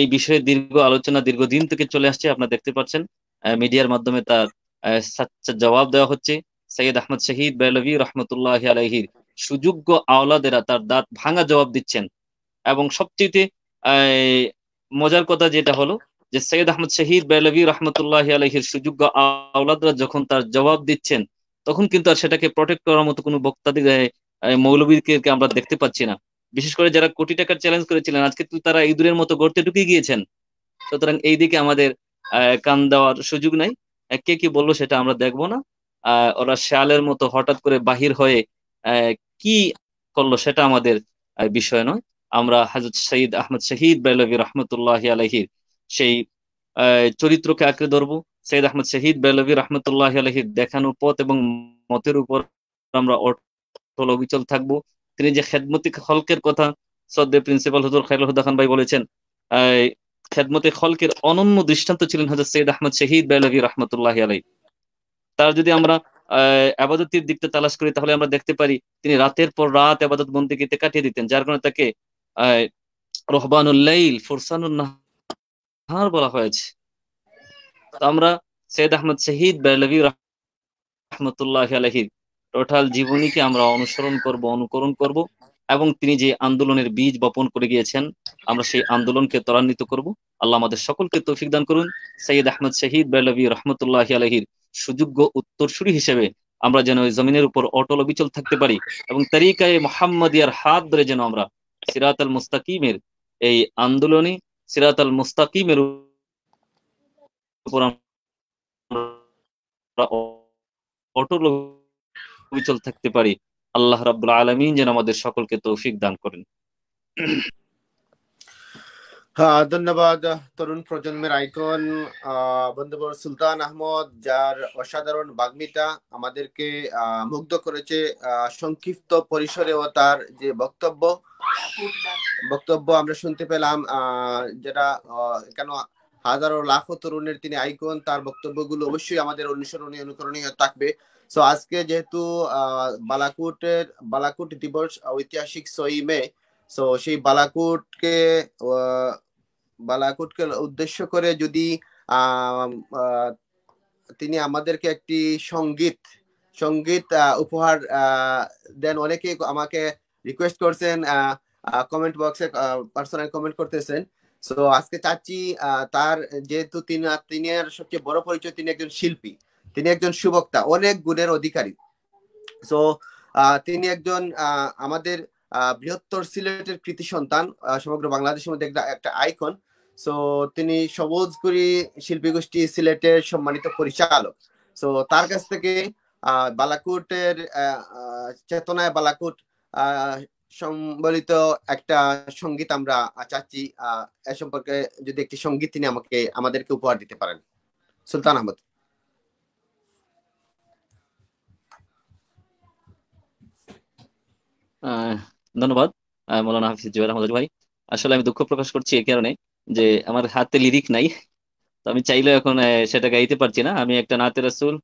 [SPEAKER 4] এই বিষয়ে দীর্ঘ আলোচনা দীর্ঘদিন থেকে চলে আসছে। আপনারা দেখতে পাচ্ছেন মিডিয়ার মাধ্যমে তার জবাব দেওয়া হচ্ছে। সৈয়দ আহমদ শহীদ বেলভী রহমতুল্লাহি আলাইহির সুযোগ্য আওলাদেরা তার দাঁত ভাঙা জবাব দিচ্ছেন, এবং সবচেয়ে মজার কথা যেটা হলো যে সৈয়দ আহমদ শহীদ বেলভী রহমতুল্লাহি আলাইহির সুযোগ্য আওলাদরা যখন তার জবাব দিচ্ছেন, তখন কিন্তু আর সেটাকে প্রোটেক্ট করার মতো কোনো বক্তাদের মৌলবীকে আমরা দেখতে পাচ্ছি না। বিশেষ করে যারা কোটি টাকার চ্যালেঞ্জ করেছিলেন, আজকে তো তারা ইঁদুরের মতো গর্তে ঢুকে গিয়েছেন। সুতরাং এই দিকে আমাদের কান দেওয়ার সুযোগ নাই। কে কি বললো সেটা আমরা দেখবো না। ওরা শেয়ালের মতো হঠাৎ করে বাহির হয়ে কি করলো সেটা আমাদের বিষয় নয়। আমরা হযরত সৈয়দ আহমদ শহীদ বেলভী রহমতুল্লাহি আলাইহির সেই চরিত্রকে আঁকড়ে ধরবো। সৈয়দ আহমদ শহীদ বেলভী রহমতুল্লাহি আলাইহির দেখানো পথ এবং মতের উপর আমরা অটল অবিচল থাকবো। তিনি যে খেদমতি খলকের কথা শ্রদ্ধেয় প্রিন্সিপাল হুজুর খায়রুল হুদা খান ভাই বলেছেন, খেদমতে খলকের অনন্য দৃষ্টান্ত ছিলেন হযরত সৈয়দ আহমদ শহীদ বেলভী রহমতুল্লাহি আলাইহি। তার যদি আমরা আবাদতের দিকটা তালাশ করি, তাহলে আমরা দেখতে পারি তিনি রাতের পর রাত আবাদত বন্দেগীতে কাটিয়ে দিতেন, যার কারণে তাকে রহবানুল লাইল ফুরসানুন নাহার বলা হয়েছে। তো আমরা সৈয়দ আহমদ শহীদ বেলভী রহমতুল্লাহি আলাইহির টোটাল জীবনীকে আমরা অনুসরণ করব, অনুকরণ করব, এবং তিনি যে আন্দোলনের বীজ বপন করে গিয়েছেন আমরা সেই আন্দোলনকে ত্বরান্বিত করব। আল্লাহ আমাদের সকলকে তৌফিক দান করুন। সৈয়দ আহমদ শহীদ বেলভী রহমতুল্লাহি আলাইহির সুযোগ্য উত্তরসূরি হিসেবে আমরা যেন ওই জমিনের উপর অটল অবিচল থাকতে পারি, এবং তরিকায়ে মুহাম্মাদিয়ার হাত ধরে যেন আমরা সিরাতাল মুস্তাকিমের এই আন্দোলনে, সিরাতাল মুস্তাকিমের উপর আমরা অটল অবিচল থাকতে পারি। আল্লাহ রাব্বুল আলামিন যেন আমাদের সকলকে তৌফিক দান করেন।
[SPEAKER 1] ধন্যবাদ তরুণ প্রজন্মের আইকন বন্ধুবর সুলতান আহমদ, যার অসাধারণ বাগ্মিতা আমাদেরকে মুগ্ধ করেছে। সংক্ষিপ্ত পরিসরেও তার যে বক্তব্য আমরা শুনতে পেলাম, যেটা কেন হাজারো লাখো তরুণের তিনি আইকন, তার বক্তব্যগুলো অবশ্যই আমাদের অনুকরণীয় থাকবে। সো আজকে যেহেতু বালাকুট দিবস ঐতিহাসিক 6 মে, সো সেই বালাকুটকে উদ্দেশ্য করে যদি তিনি আমাদেরকে একটি সঙ্গীত উপহার দেন। অনেকে আমাকে রিকোয়েস্ট করছেন, কমেন্ট বক্সে পার্সোনাল কমেন্ট করতেছেন। সো আজকে চাচ্ছি তার যেহেতু তিনি সবচেয়ে বড় পরিচয়, তিনি একজন শিল্পী, তিনি একজন সুবক্তা, অনেক গুণের অধিকারী। সো তিনি একজন আমাদের বৃহত্তর সিলেটের কৃতি সন্তান, সমগ্র বাংলাদেশের মধ্যে একটা আইকন। সো তিনি সবুজগুড়ি শিল্পী গোষ্ঠী সিলেটের সম্মানিত পরিচালক। সো তার কাছ থেকে বালাকুটের চেতনায় বালাকুট সম্বলিত একটা সঙ্গীত আমরা চাচ্ছি। এ সম্পর্কে যদি একটি সঙ্গীত তিনি আমাদেরকে উপহার দিতে পারেন। সুলতান আহমদ।
[SPEAKER 4] ধন্যবাদ মৌলানা হাফিজ জুয়েল আহমদ ভাই। আসলে আমি দুঃখ প্রকাশ করছি এই কারণে যে আমার হাতে লিরিক নাই, তো আমি চাইলেও এখন সেটা গাইতে পারছি না। আমি একটা নাতে রাসূল,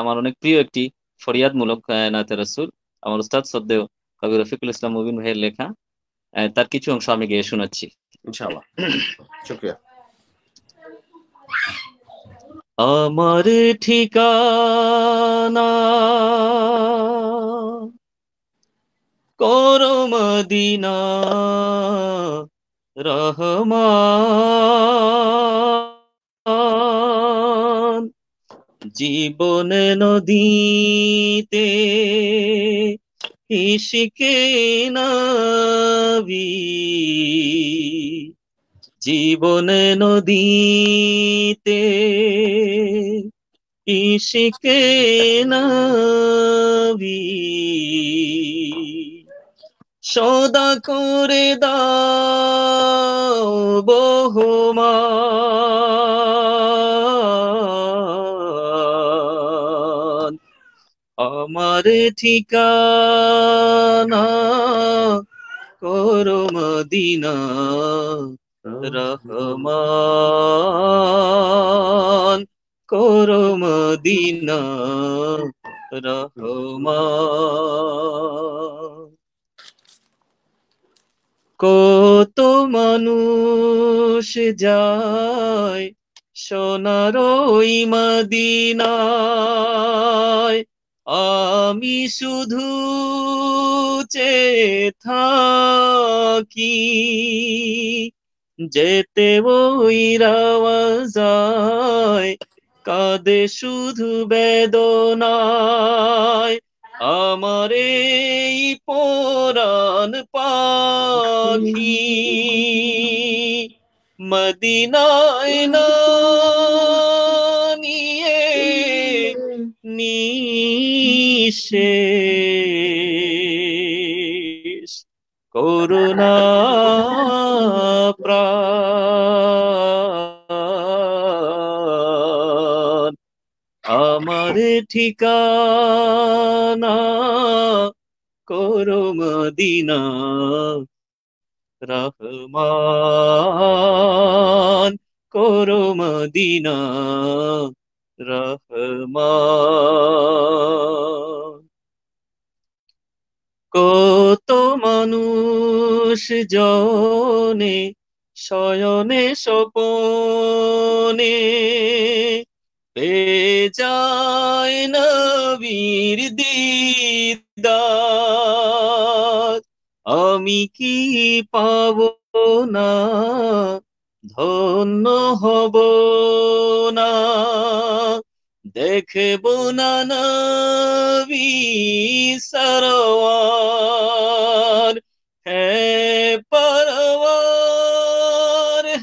[SPEAKER 4] আমার অনেক প্রিয় একটি ফরিয়াদমূলক নাতে রাসূল, আমার উস্তাদ শ্রদ্ধেয় কবি রফিকুল ইসলাম মুবিন ভাইয়ের লেখা, তার কিছু অংশ আমি গেয়ে শোনাচ্ছি
[SPEAKER 1] ইনশাআল্লাহ। শুকরিয়া।
[SPEAKER 4] আমার ঠিকানা করো মদিনা রহমান, জীবন নদীতে ইশকে নবী, জীবন নদীতে ইশকে নবী, সদা করে দাও বহমান, আমার ঠিকানা করো মদিনা রহমান, করো মদিনা রহমান। কত মানুষ যায় সোনার ওই মদিনায়, আমি শুধু চেয়ে থাকি যেতে ওই রাওয়াজায়, কাঁদে শুধু বেদনায় আমার এই পরাণ পাখি, মদিনায় না নিয়ে নিঃশেষ করুণা প্রাণ, আমার ঠিকানা করো মদিনা রহমান, করো মদিনা রহমান। কত মানুষ জনে শয়নে স্বপনে পেয়ে যায় নবীর দিদার, আমি কি পাব না, ধন্য হব না, দেখব না নবী সরওয়ার, হে পরওয়ার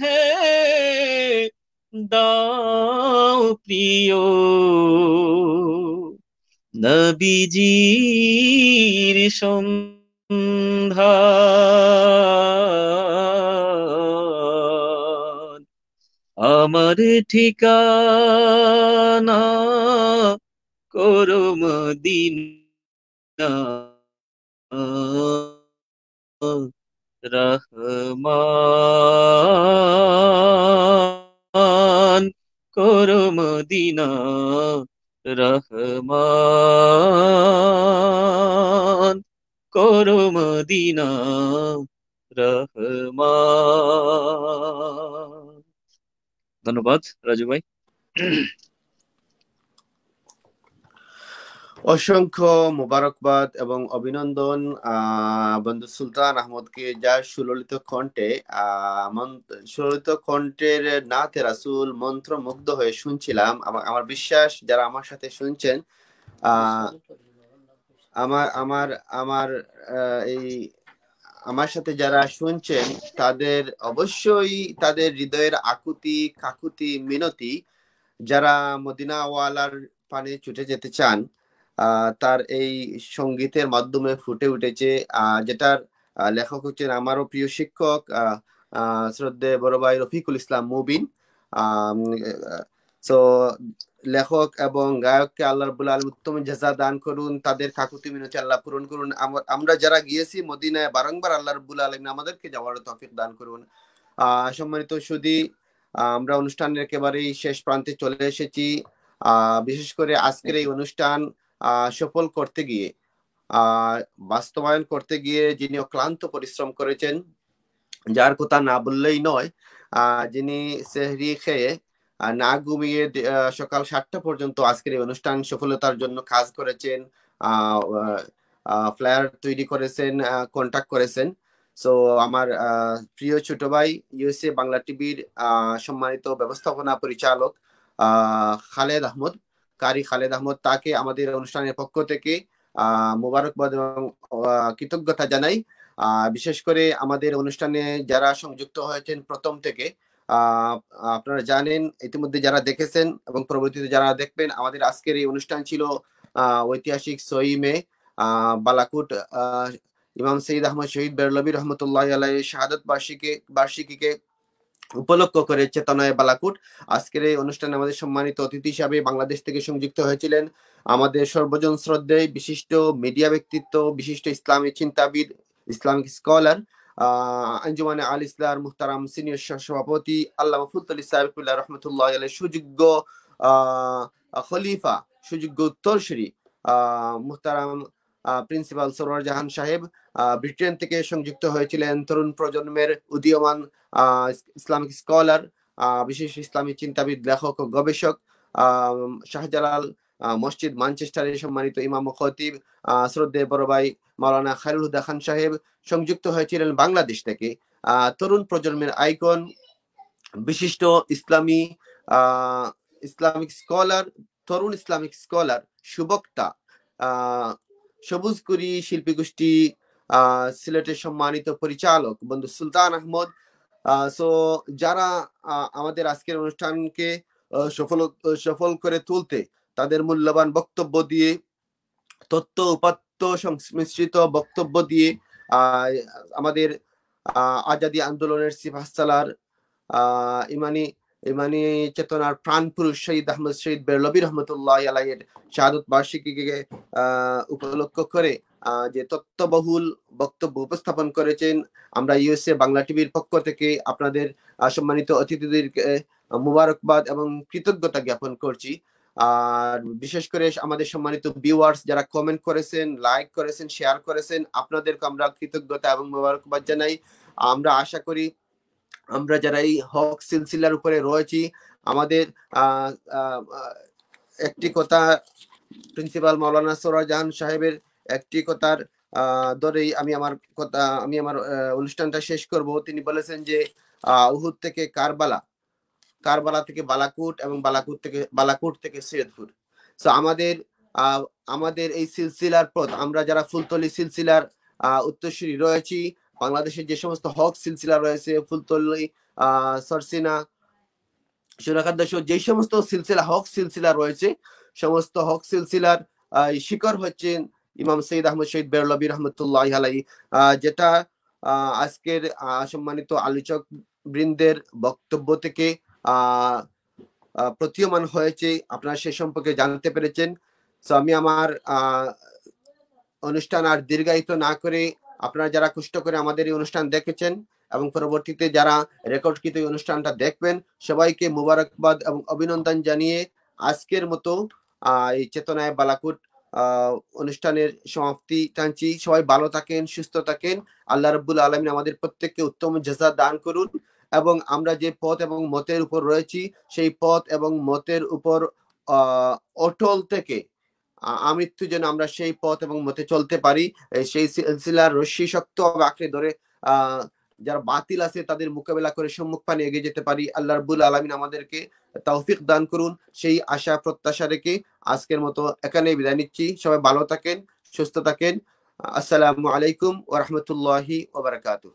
[SPEAKER 4] হে দাও প্রিয় নবীজির সন্ধান, আমার ঠিকানা করো মদিনা রহমান, করো মদিনা রহমান, করো মদিনা রহমান। ধন্যবাদ রাজু ভাই।
[SPEAKER 1] অসংখ্য মোবারকবাদ এবং অভিনন্দন বন্ধু সুলতান আহমদকে, যার সুললিত কণ্ঠের নাতে রাসূল মন্ত্রমুগ্ধ হয়ে শুনছিলাম। আমার বিশ্বাস যারা আমার সাথে শুনছেন, আমার সাথে যারা শুনছেন, তাদের অবশ্যই তাদের হৃদয়ের আকুতি কাকুতি মিনতি, যারা মদিনাওয়ালার পানে ছুটে যেতে চান, তার এই সঙ্গীতের মাধ্যমে ফুটে উঠেছে, যেটার লেখক হচ্ছেন আমারও প্রিয় শিক্ষক শ্রদ্ধেয় বড় ভাই রফিকুল ইসলাম মুবিন। সো লেখক এবং গায়ককে আল্লাহ রাব্বুল আলামিন উত্তম জাযা দান করুন, তাদের কাকুতি মিনতি আল্লাহ পূরণ করুন। আমরা যারা গিয়েছি মদিনায় বারংবার আল্লাহ রাব্বুল আলামিন আমাদেরকে যাওয়ার তৌফিক দান করুন। সম্মানিত সুধী, আমরা অনুষ্ঠানের একেবারেই শেষ প্রান্তে চলে এসেছি। বিশেষ করে আজকের এই অনুষ্ঠান সফল করতে গিয়ে, বাস্তবায়ন করতে গিয়ে যিনি অক্লান্ত পরিশ্রম করেছেন, যার কথা না বললেই নয়, যিনি সেহরি খেয়ে না ঘুমিয়ে সকাল 7টা পর্যন্ত আজকের এই অনুষ্ঠান সফলতার জন্য কাজ করেছেন, ফ্লায়ার তৈরি করেছেন, কন্টাক্ট করেছেন। সো আমার প্রিয় ছোট ভাই ইউএসএ বাংলা টিভির সম্মানিত ব্যবস্থাপনা পরিচালক খালেদ আহমদ, কারি খালেদ আহমদ, তাকে আমাদের অনুষ্ঠানের পক্ষ থেকে মোবারকবাদ এবং কৃতজ্ঞতা জানাই। বিশেষ করে আমাদের অনুষ্ঠানে যারা সংযুক্ত হয়েছেন প্রথম থেকে, আপনারা জানেন ইতিমধ্যে যারা দেখেছেন এবং পরবর্তীতে যারা দেখবেন, আমাদের আজকের এই অনুষ্ঠান ছিল ঐতিহাসিক 6 মে বালাকুট ইমাম সৈয়দ আহমদ শহীদ বেরলভী রহমতুল্লাহ আলাইহির শাহাদাত বার্ষিকীকে উপলক্ষ করে চেতনায় বালাকুট। আজকের এই অনুষ্ঠানে আমাদের সম্মানিত অতিথি হিসাবে বাংলাদেশ থেকে সংযুক্ত হয়েছিলেন আমাদের সর্বজন শ্রদ্ধেয় বিশিষ্ট মিডিয়া ব্যক্তিত্ব, বিশিষ্ট ইসলামী চিন্তাবিদ, ইসলামিক স্কলার, আঞ্জুমানে আল ইসলাম মুহতারাম সিনিয়র সভাপতি আল্লামা ফুলতলি সাহেবুল্লাহ রহমতুল্লাহ আলাইহি সুযোগ্য খলিফা, সুযোগ্য উত্তরসূরি মুহতারাম প্রিন্সিপাল সরওয়ার জাহান সাহেব ব্রিটেন থেকে সংযুক্ত হয়েছিলেন। তরুণ প্রজন্মের উদীয়মান ইসলামিক স্কলার, বিশেষ ইসলামী চিন্তাবিদ, লেখক ও গবেষক শাহজালাল মসজিদ ম্যানচেস্টারের সম্মানিত ইমাম ও খতিব শ্রদ্ধেয় বড় ভাই মাওলানা খায়রুল হুদা খান সাহেব সংযুক্ত হয়েছিলেন বাংলাদেশ থেকে। তরুণ প্রজন্মের আইকন, বিশিষ্ট ইসলামিক স্কলার, তরুণ ইসলামিক স্কলার, সুবক্তা, সবুজকুরি শিল্পী গোষ্ঠী সিলেটের সম্মানিত পরিচালক বন্ধু সুলতান আহমদ। সো যারা আমাদের আজকের অনুষ্ঠানকে সফল করে তুলতে তাদের মূল্যবান বক্তব্য দিয়ে, তথ্য উপাত্ত সংমিশ্রিত বক্তব্য দিয়ে আমাদের আজাদী আন্দোলনের সিপাহসালার ইমানি চেতনার প্রাণ পুরুষ শহীদ আহমদ শহীদ বেরলভী রহমতুল্লাহ আলাইহির শাহাদাত বার্ষিকীকে উপলক্ষ করে যে তথ্যবহুল বক্তব্য উপস্থাপন করেছেন, আমরা ইউএসএ বাংলা টিভির পক্ষ থেকে আপনাদের সম্মানিত অতিথিদেরকে মুবারকবাদ এবং কৃতজ্ঞতা জ্ঞাপন করছি। আর বিশেষ করে আমাদের সম্মানিত ভিউয়ার্স যারা কমেন্ট করেছেন, লাইক করেছেন, শেয়ার করেছেন, আপনাদেরকে আমরা কৃতজ্ঞতা এবং মুবারকবাদ জানাই। আমরা আশা করি আমরা যারা এই হক সিলসিলার উপরে রয়েছি, আমাদের একটি কথা প্রিন্সিপাল মাওলানা সরওয়ার জাহান সাহেবের একটি কথার ধরেই আমি আমার অনুষ্ঠানটা শেষ করব। তিনি বলেছেন যে উহুদ থেকে কারবালা থেকে বালাকুট এবং বালাকুট থেকে সৈয়দপুর। সো আমাদের এই সিলসিলার পথ, আমরা যারা ফুলতলি সিলসিলার উত্তরসূরি রয়েছি, বাংলাদেশের যে সমস্ত হক সিলসিলা রয়েছে, ফুলতলি, সরসিনা, সুরাখাদ্দাস, যে সমস্ত সিলসিলা হক সিলসিলা রয়েছে, সমস্ত হক সিলসিলার শিকড় হচ্ছেন ইমাম সৈয়দ আহমদ শহীদ বেরলভী রহমতুল্লাহ আলাইহি, যেটা আজকের সম্মানিত আলোচক বৃন্দের বক্তব্য থেকে প্রতীয়মান হয়েছে, আপনারা সে সম্পর্কে জানতে পেরেছেন। সো আমি আমার অনুষ্ঠান আর দীর্ঘায়িত না করে, আপনারা যারা কষ্ট করে আমাদের এই অনুষ্ঠান দেখেছেন এবং পরবর্তীতে যারা রেকর্ডকৃত এই অনুষ্ঠানটা দেখবেন, সবাইকে মুবারকবাদ এবং অভিনন্দন জানিয়ে আজকের মতো এই চেতনায় বালাকুট অনুষ্ঠানের সমাপ্তি টানছি। সবাই ভালো থাকেন, সুস্থ থাকেন। আল্লাহ রাব্বুল আলামিন আমাদের প্রত্যেককে উত্তম জাযা দান করুন এবং আমরা যে পথ এবং মতের উপর রয়েছি, সেই পথ এবং মতের উপর অটল থেকে আমৃত্যু যেন আমরা সেই পথ এবং মতে চলতে পারি। সেই সিলসিলার রশ্মি শক্ত আঁকড়ে ধরে যারা বাতিল আছে তাদের মোকাবেলা করে সম্মুখ পানে এগিয়ে যেতে পারি। আল্লাহ রাব্বুল আলামিন আমাদেরকে তৌফিক দান করুন, সেই আশা প্রত্যাশা রেখে আজকের মতো এখানেই বিদায় নিচ্ছি। সবাই ভালো থাকেন, সুস্থ থাকেন। আসসালামু আলাইকুম ওয়া রাহমাতুল্লাহি ওয়া বারাকাতুহু।